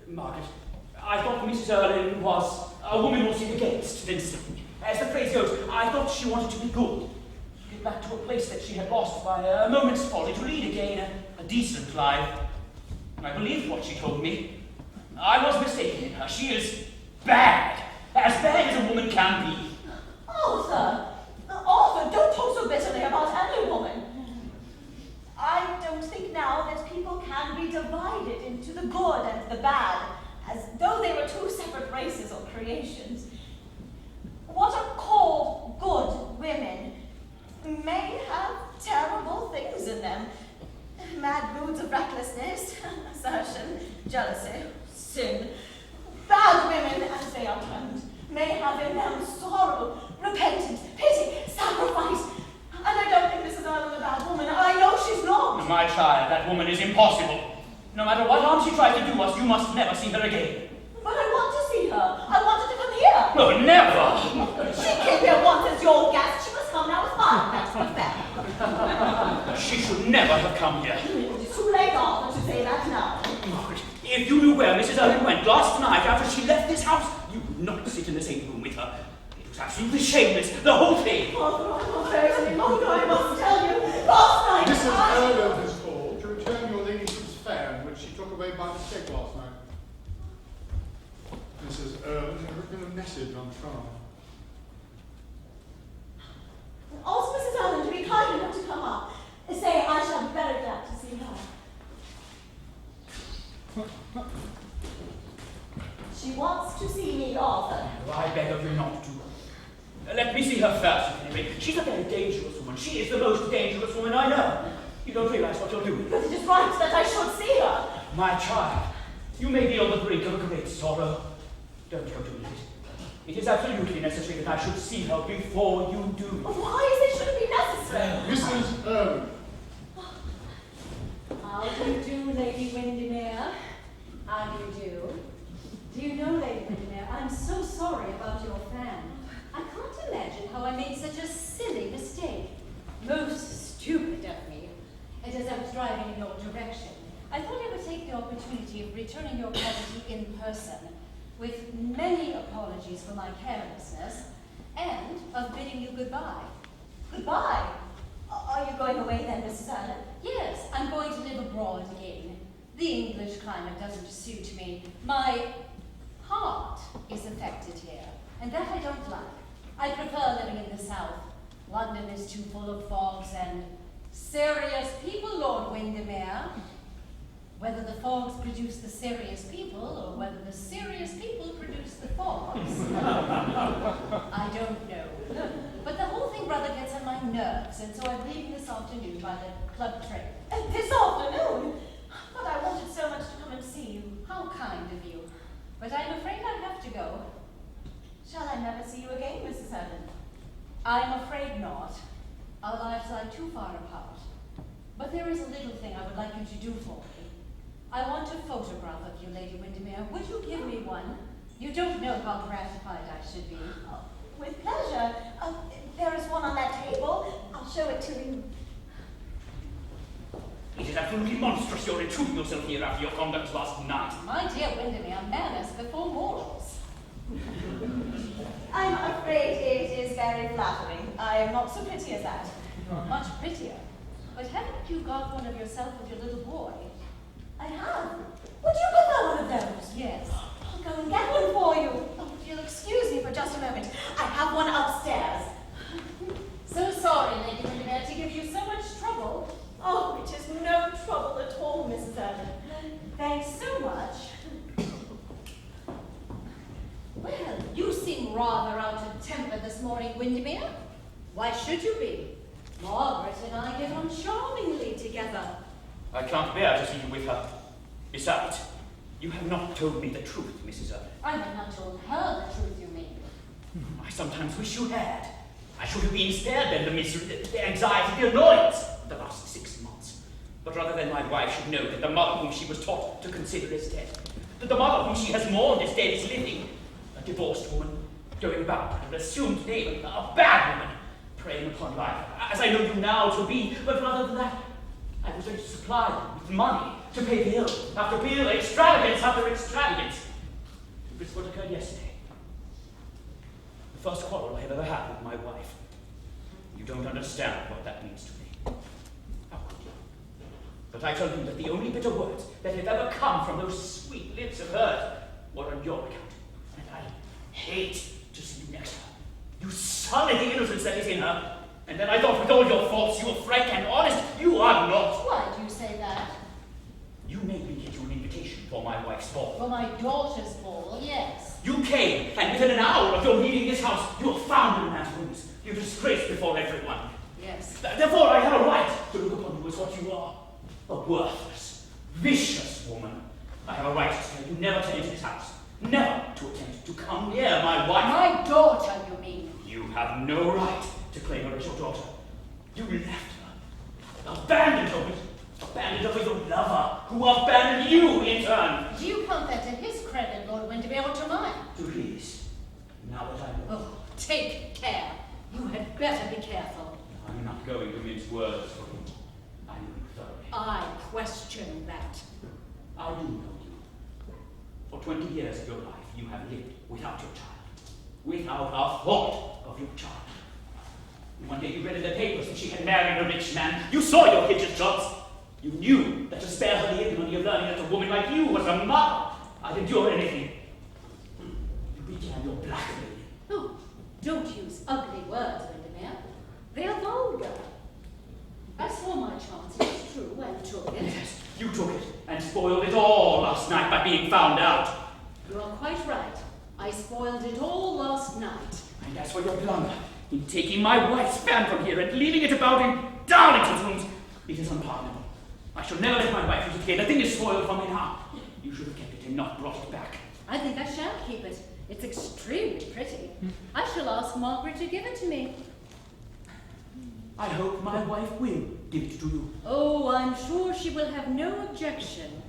Margaret, I thought Mrs. Erlin was a woman who seemed against Vincent. As the phrase goes, I thought she wanted to be good. To get back to a place that she had lost by a moment's folly, to lead again a decent life. And I believed what she told me. I was mistaken in her. She is bad. As bad as a woman can be. Arthur! Arthur, don't talk so bitterly about any woman. I don't think now that people can be divided into the good and the bad, as though they were two separate races or creations. What are called good women may have terrible things in them. Mad moods of recklessness, assertion, jealousy, sin. Bad women, as they are termed, may have in them sorrow, repentance, pity, sacrifice. And I don't think Mrs. Erlin a bad woman. I know she's not. My child, that woman is impossible. No matter what harm she tried to do us, you must never see her again. But I want to see her. I want her to come here. No, never. She came here once as your guest. She must come now as mine. That's not fair. She should never have come here. It's too late, Arthur, to say that now. Margaret, if you knew where Mrs. Erlin went last night after she left this house, you would not sit in the same room with her. It was absolutely shameless, the whole thing. Arthur, I'm not there any longer. I must tell you. Last night, Mrs. Erlin has called to return your ladyship's fan, which she took away by mistake last night. Mrs. Erlin had written a message on trial. Ask Mrs. Erlin to be kind enough to come up. Say I shall be very glad to see her. She wants to see me, Arthur. I beg of you not to. Let me see her first, anyway. She's a very dangerous woman. She is the most dangerous woman I know. You don't realize what you're doing. But it is right that I should see her. My child, you may be on the brink of a great sorrow. Don't go doing it. It is absolutely necessary that I should see her before you do. Why is it should it be necessary? Mrs. Erlin. How do you do, Lady Windermere? How do you do? Do you know, Lady Windermere, I'm so sorry about your fan. I can't imagine how I made such a silly concerning your poverty in person, with many apologies for my carelessness, and of bidding you goodbye. Goodbye. Are you going away then, Mrs. Allen? Yes, I'm going to live abroad again. The English climate doesn't suit me. My heart is affected here, and that I don't like. I prefer living in the south. London is too full of fogs and serious people, Lord Windermere. Whether the fogs produce the serious people, or whether the serious people produce the fogs, I don't know. But the whole thing rather gets on my nerves, and so I'm leaving this afternoon by the club train. This afternoon? But I wanted so much to come and see you. How kind of you. But I'm afraid I have to go. Shall I never see you again, Mrs. Allen? I'm afraid not. Our lives lie too far apart. But there is a little thing I would like you to do for me. I want a photograph of you, Lady Windermere. Would you give me one? You don't know how gratified I should be. Oh, with pleasure. There is one on that table. I'll show it to you. It is absolutely monstrous you're intruding yourself here after your conduct last night. My dear Windermere, manners before morals. I'm afraid it is very flattering. I am not so pretty as that. Much prettier. But haven't you got one of yourself with your little boy? I have. Would you prefer one of those? Yes. I'll go and get one for you. Oh, if you'll excuse me for just a moment. I have one upstairs. So sorry, Lady Windermere, to give you so much trouble. Oh, it is no trouble at all, Mrs. Allen. Thanks so much. Well, you seem rather out of temper this morning, Windermere. Why should you be? Margaret and I get on charmingly together. I can't bear to see you with her. Besides, you have not told me the truth, Mrs. Earle. I have not told her the truth, you mean. I sometimes wish you had. I should have been spared then the misery, the anxiety, the annoyance of the last 6 months. But rather than my wife should know that the mother whom she was taught to consider as dead, that the mother whom she has mourned as dead is living, a divorced woman, going about under an assumed name, a bad woman, preying upon life, as I know you now to be, but rather than that, I was ready to supply them with money to pay bill after bill, extravagance after extravagance. This is what occurred yesterday. The first quarrel I have ever had with my wife. You don't understand what that means to me. How could you? But I told you that the only bitter words that have ever come from those sweet lips of hers were on your account. And I hate to see you next to her. You sully the innocence that is in her. And then I thought with all your faults you were frank and honest. You are not. Why do you say that? You made me get you an invitation for my wife's ball. For my daughter's ball, yes. You came, and within an hour of your leaving this house, you were found in a man's rooms. You disgraced before everyone. Yes. Therefore, I have a right to look upon you as what you are. A worthless, vicious woman. I have a right to tell you never to enter this house. Never to attempt to come near my wife. My daughter, you mean? You have no right to claim her as your daughter. You left her. Abandoned her. Abandoned her for your lover, who abandoned you in turn. Do you count that to his credit, Lord Windermere, or to mine? To his. Now that I know. Oh, take care. You had better be careful. I'm not going to mince words for you. I know you thoroughly. I question that. I do know you. For 20 years of your life, you have lived without your child. Without a thought of your child. One day you read in the papers that she had married a rich man. You saw your hitches jobs. You knew that to spare her the ignominy of learning that a woman like you was a mother, I'd endure anything. You began your blackmailing. Oh, don't use ugly words, Windermere. They are vulgar. I saw my chance, it's true, and took it. Yes, you took it and spoiled it all last night by being found out. You are quite right. I spoiled it all last night. And as for your blunder in taking my wife's fan from here and leaving it about in Darlington's rooms, it is unpardonable. I shall never let my wife use it again. The thing is spoiled from me now. You should have kept it and not brought it back. I think I shall keep it. It's extremely pretty. I shall ask Margaret to give it to me. I hope my wife will give it to you. Oh, I'm sure she will have no objection.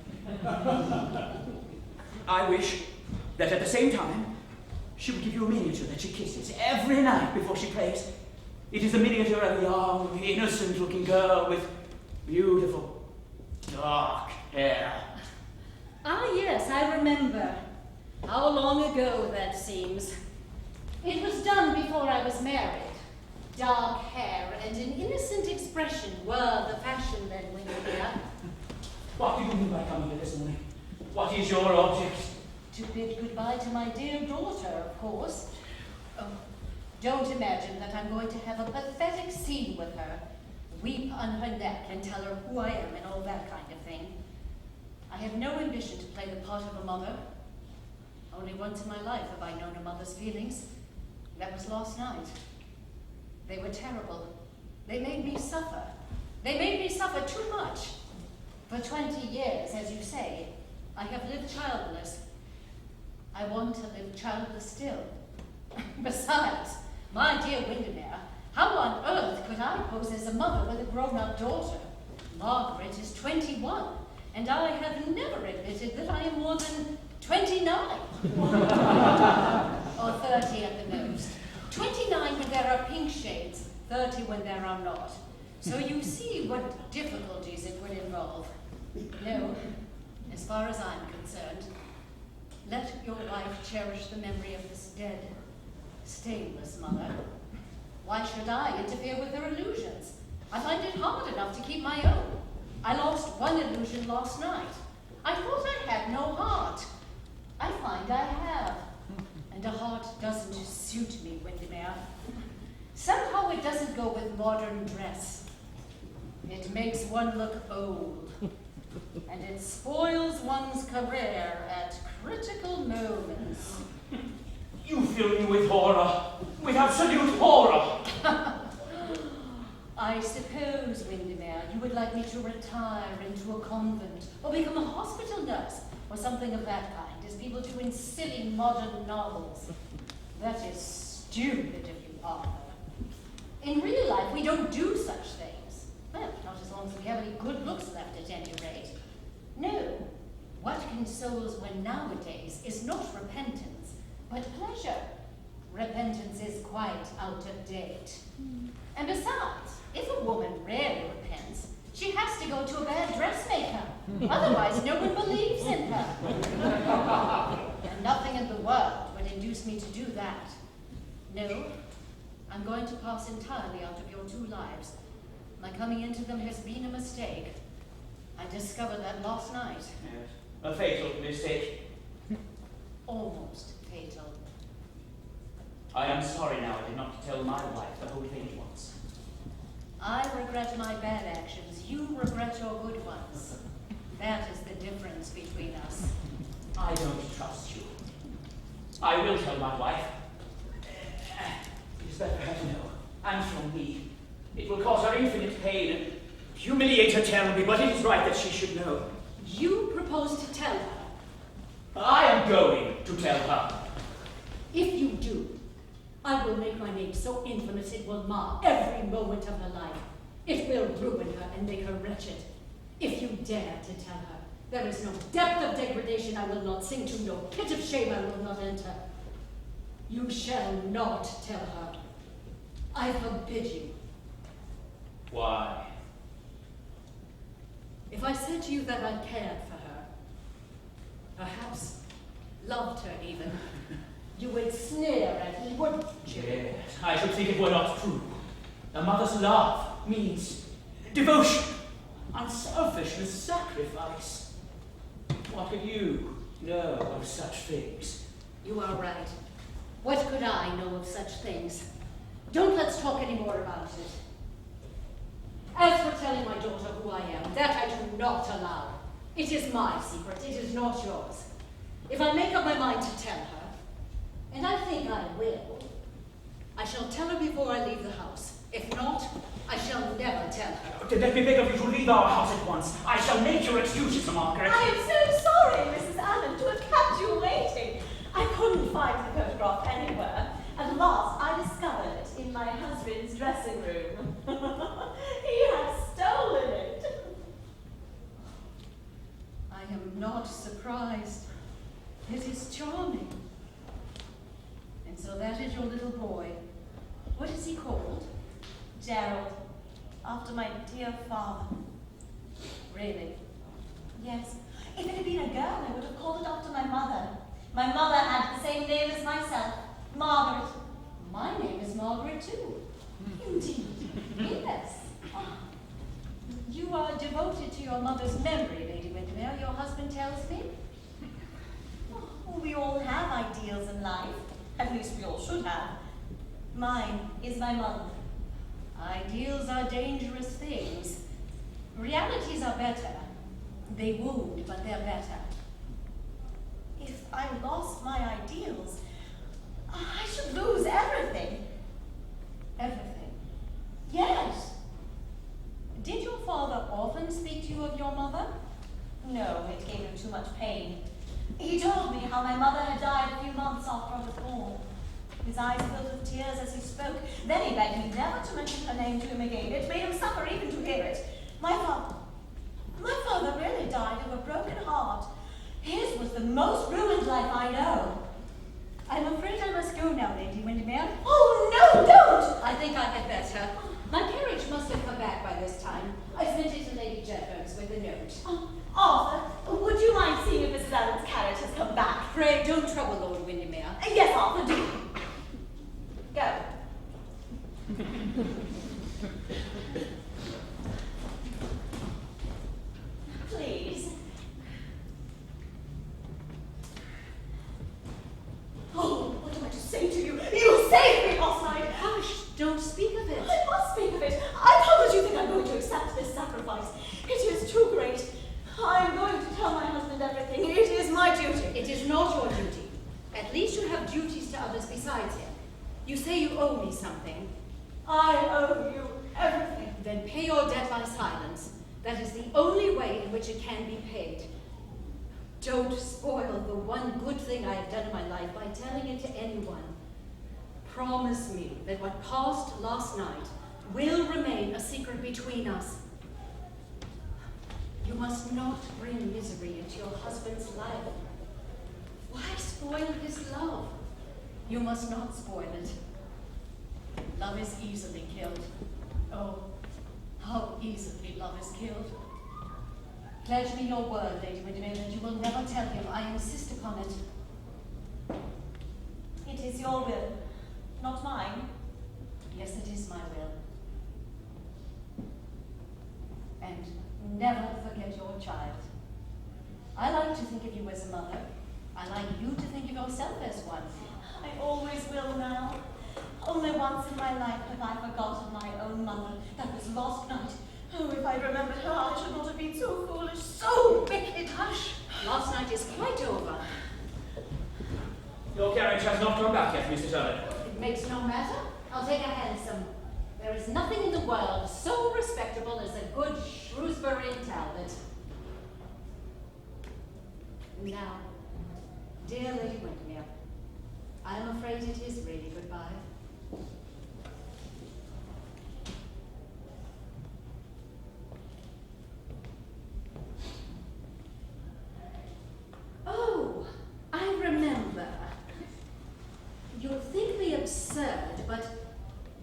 I wish that at the same time, she would give you a miniature that she kisses every night before she plays. It is a miniature of a young, innocent-looking girl with beautiful, dark hair. Ah, yes, I remember. How long ago that seems. It was done before I was married. Dark hair and an innocent expression were the fashion then, Windermere. What do you mean by coming here this morning? What is your object? To bid goodbye to my dear daughter, of course. Oh, don't imagine that I'm going to have a pathetic scene with her, weep on her neck and tell her who I am and all that kind of thing. I have no ambition to play the part of a mother. Only once in my life have I known a mother's feelings. That was last night. They were terrible. They made me suffer. They made me suffer too much. For 20 years, as you say, I have lived childless. I want to live childless still. Besides, my dear Windermere, how on earth could I pose as a mother with a grown-up daughter? Margaret is 21, and I have never admitted that I am more than 29. Or 30 at the most. 29 when there are pink shades, 30 when there are not. So you see what difficulties it would involve. No, as far as I'm concerned, let your wife cherish the memory of this dead, stainless mother. Why should I interfere with her illusions? I find it hard enough to keep my own. I lost one illusion last night. I thought I had no heart. I find I have. And a heart doesn't suit me, Windermere. Somehow it doesn't go with modern dress. It makes one look old. And it spoils one's career at critical moments. You fill me with horror, with absolute horror. I suppose, Windermere, you would like me to retire into a convent, or become a hospital nurse, or something of that kind, as people do in silly modern novels. That is stupid of you, Arthur. In real life, we don't do such things. Well, not as long as we have any good looks left at any rate. No, what consoles one nowadays is not repentance, but pleasure. Repentance is quite out of date. And besides, if a woman rarely repents, she has to go to a bad dressmaker. Otherwise, no one believes in her. And nothing in the world would induce me to do that. No, I'm going to pass entirely out of your two lives. My coming into them has been a mistake. I discovered that last night. Yes, a fatal mistake. Almost fatal. I am sorry now I did not tell my wife the whole thing at once. I regret my bad actions. You regret your good ones. That is the difference between us. I don't trust you. I will tell my wife. It is better her to know, and from me. It will cause her infinite pain and humiliate her terribly, but it is right that she should know. You propose to tell her. I am going to tell her. If you do, I will make my name so infamous it will mar every moment of her life. It will ruin her and make her wretched. If you dare to tell her, there is no depth of degradation I will not sink to, no pit of shame I will not enter. You shall not tell her. I forbid you. Why? If I said to you that I cared for her, perhaps loved her even, you would sneer at me, wouldn't you? Yes, I should think it were not true. A mother's love means devotion, unselfishness, sacrifice. What could you know of such things? You are right. What could I know of such things? Don't let's talk any more about it. As for telling my daughter who I am, that I do not allow. It is my secret, it is not yours. If I make up my mind to tell her, and I think I will, I shall tell her before I leave the house. If not, I shall never tell her. Then let me beg of you to leave our house at once. I shall make your excuses, Margaret. I am so sorry, Mrs. Allen, to have kept you waiting. I couldn't find the photograph anywhere. At last, I discovered it in my husband's dressing room. He had stolen it. I am not surprised. It is charming. And so that is your little boy. What is he called? Gerald, after my dear father. Really? Yes. If it had been a girl, I would have called it after my mother. My mother had the same name as myself, Margaret. My name is Margaret too. Indeed. Yes. You are devoted to your mother's memory, Lady Windermere, your husband tells me. Oh, we all have ideals in life. At least we all should have. Mine is my mother. Ideals are dangerous things. Realities are better. They wound, but they're better. If I lost my ideals, I should lose everything. Everything. Yes. Did your father often speak to you of your mother? No, it gave him too much pain. He told me how my mother had died a few months after I was born. His eyes filled with tears as he spoke. Then he begged me never to mention her name to him again. It made him suffer even to hear it. My father really died of a broken heart. His was the most ruined life I know. I'm afraid I must go now, Lady Windermere. Oh, no, don't! I think I had better. My carriage must have come back by this time. I sent it to Lady Jedburgh's with a note. Arthur, would you mind seeing if Mrs. Allen's carriage has come back? Pray don't trouble Lord Windermere. Yes, Arthur, do. Go. Please. Oh, what am I to say to you? You saved me last night! Hush, don't speak of it. I must speak of it. How would you think I'm going to accept this sacrifice? It is too great. I am going to tell my husband everything. It is my duty. It is not your duty. At least you have duties to others besides him. You say you owe me something. I owe you everything. Then pay your debt by silence. That is the only way in which it can be paid. Don't spoil the one good thing I have done in my life by telling it to anyone. Promise me that what passed last night will remain a secret between us. You must not bring misery into your husband's life. Why spoil his love? You must not spoil it. Love is easily killed. Oh, how easily love is killed. Pledge me your word, Lady Windermere, that you will never tell him. I insist upon it. It is your will, not mine. Yes, it is my will. And never forget your child. I like to think of you as a mother. I like you to think of yourself as one. I always will now. Only once in my life have I forgotten my own mother. That was last night. Oh, if I remembered her, I should not have been so foolish, so wicked. Hush! Last night is quite over. Your carriage has not come back yet, Mrs. Allen. It makes no matter. I'll take a hansom. There is nothing in the world so respectable as a good Shrewsbury Talbot. Now, dear Lady Windermere, I am afraid it is really goodbye. Oh, I remember. You'll think me absurd, but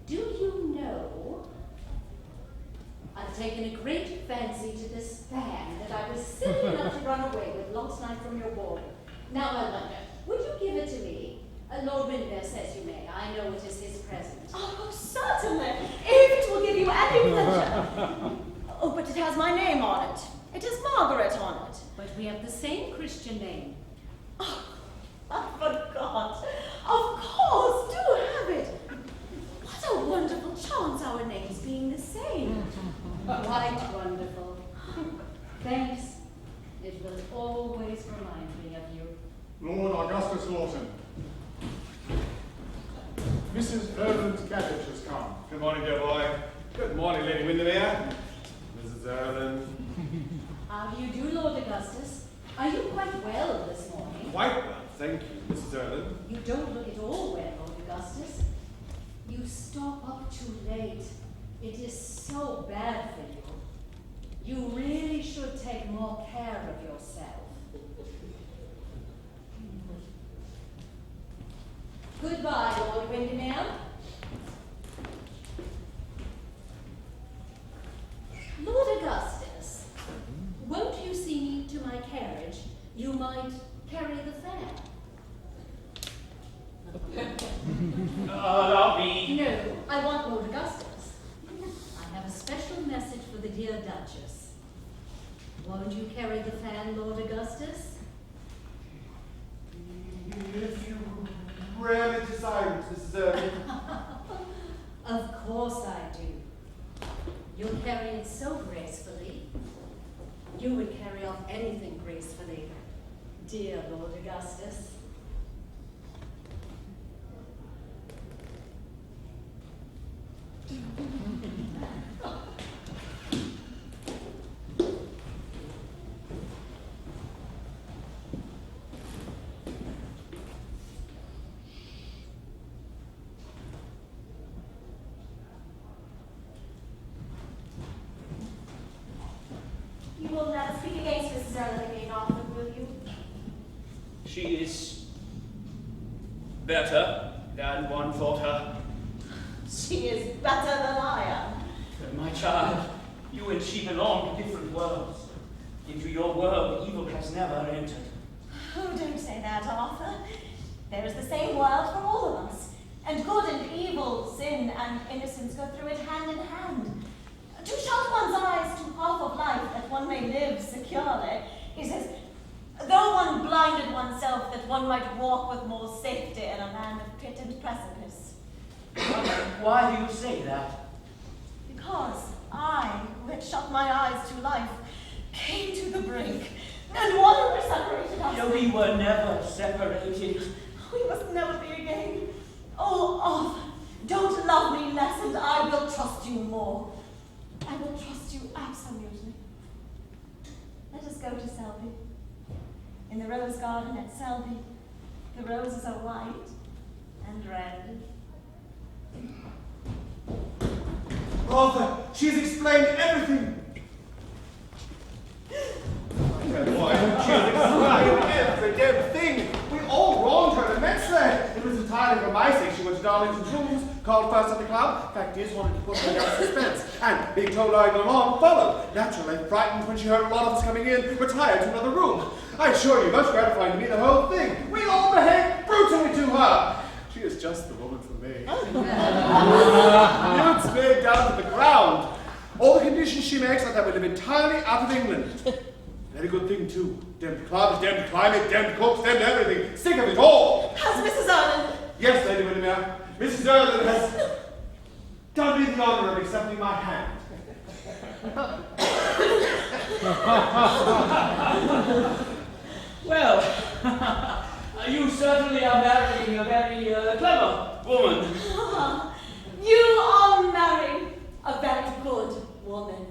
do you know I've taken a great fancy to this fan that I was silly enough to run away with last night from your ball. Now I wonder, would you give it to me? Lord Windermere says you may. I know it is his present. Oh, certainly, if it will give you any pleasure. Oh, but it has my name on it. It has Margaret on it. But we have the same Christian name. Oh, I forgot. Of course, do have it. What a wonderful chance, our names being the same. Quite wonderful. Thanks. It will always remind me of you. Lord Augustus Lawson. Mrs. Erland's carriage has come. Good morning, dear boy. Good morning, Lady Windermere. Mrs. Erland. How do you do, Lord Augustus? Are you quite well this morning? Quite well, thank you, Mrs. Erland. You don't look at all well, Lord Augustus. You stop up too late. It is so bad for you. You really should take more care of yourself. Goodbye, Lord Windermere. Lord Augustus, won't you see me to my carriage? Duchess. Won't you carry the fan, Lord Augustus? If you really desire it, Mrs. Irving. Of course I do. You'll carry it so gracefully. You would carry off anything gracefully, dear Lord Augustus. You will never speak against Mrs. Erlen again, Arthur, will you? She is better than one thought her. She is better than I am. My child, you and she belong to different worlds. Into your world, evil has never entered. Oh, don't say that, Arthur. There is the same world for all of us. And good and evil, sin and innocence go through it hand in hand. To shut one's eyes to half of life that one may live securely is as though one blinded oneself that one might walk with more safety in a land of pit and precipice. Why do you say that? Because I, who had shut my eyes to life, came to the brink, and water separated us. No, we were never separated. We must never be again. Oh, Arthur, don't love me less, and I will trust you more. I will trust you absolutely. Let us go to Selby. In the rose garden at Selby, the roses are white and red. Arthur, she's explained everything. Why don't she explain every damn thing? We all wronged her immensely. It was entirely for my sake she went to Darlington's rooms, called first at the club. Fact is, wanted to put her down suspense. And being told I had gone on, followed. Naturally, frightened when she heard a lot of us coming in, retired to another room. I assure you, most gratifying to me, the whole thing. We all behaved brutally to her. She is just the woman for me. Newts made down to the ground. All the conditions she makes are that we live entirely out of England. Very good thing, too. Damned clubs, damned climate, damned cooks, damned everything. Sick of it all. Has Mrs. Erlen? Yes, Lady Windermere. Mrs. Erlen has done me the honor of accepting my hand. Well, you certainly are marrying a very clever woman. You are marrying a very good woman.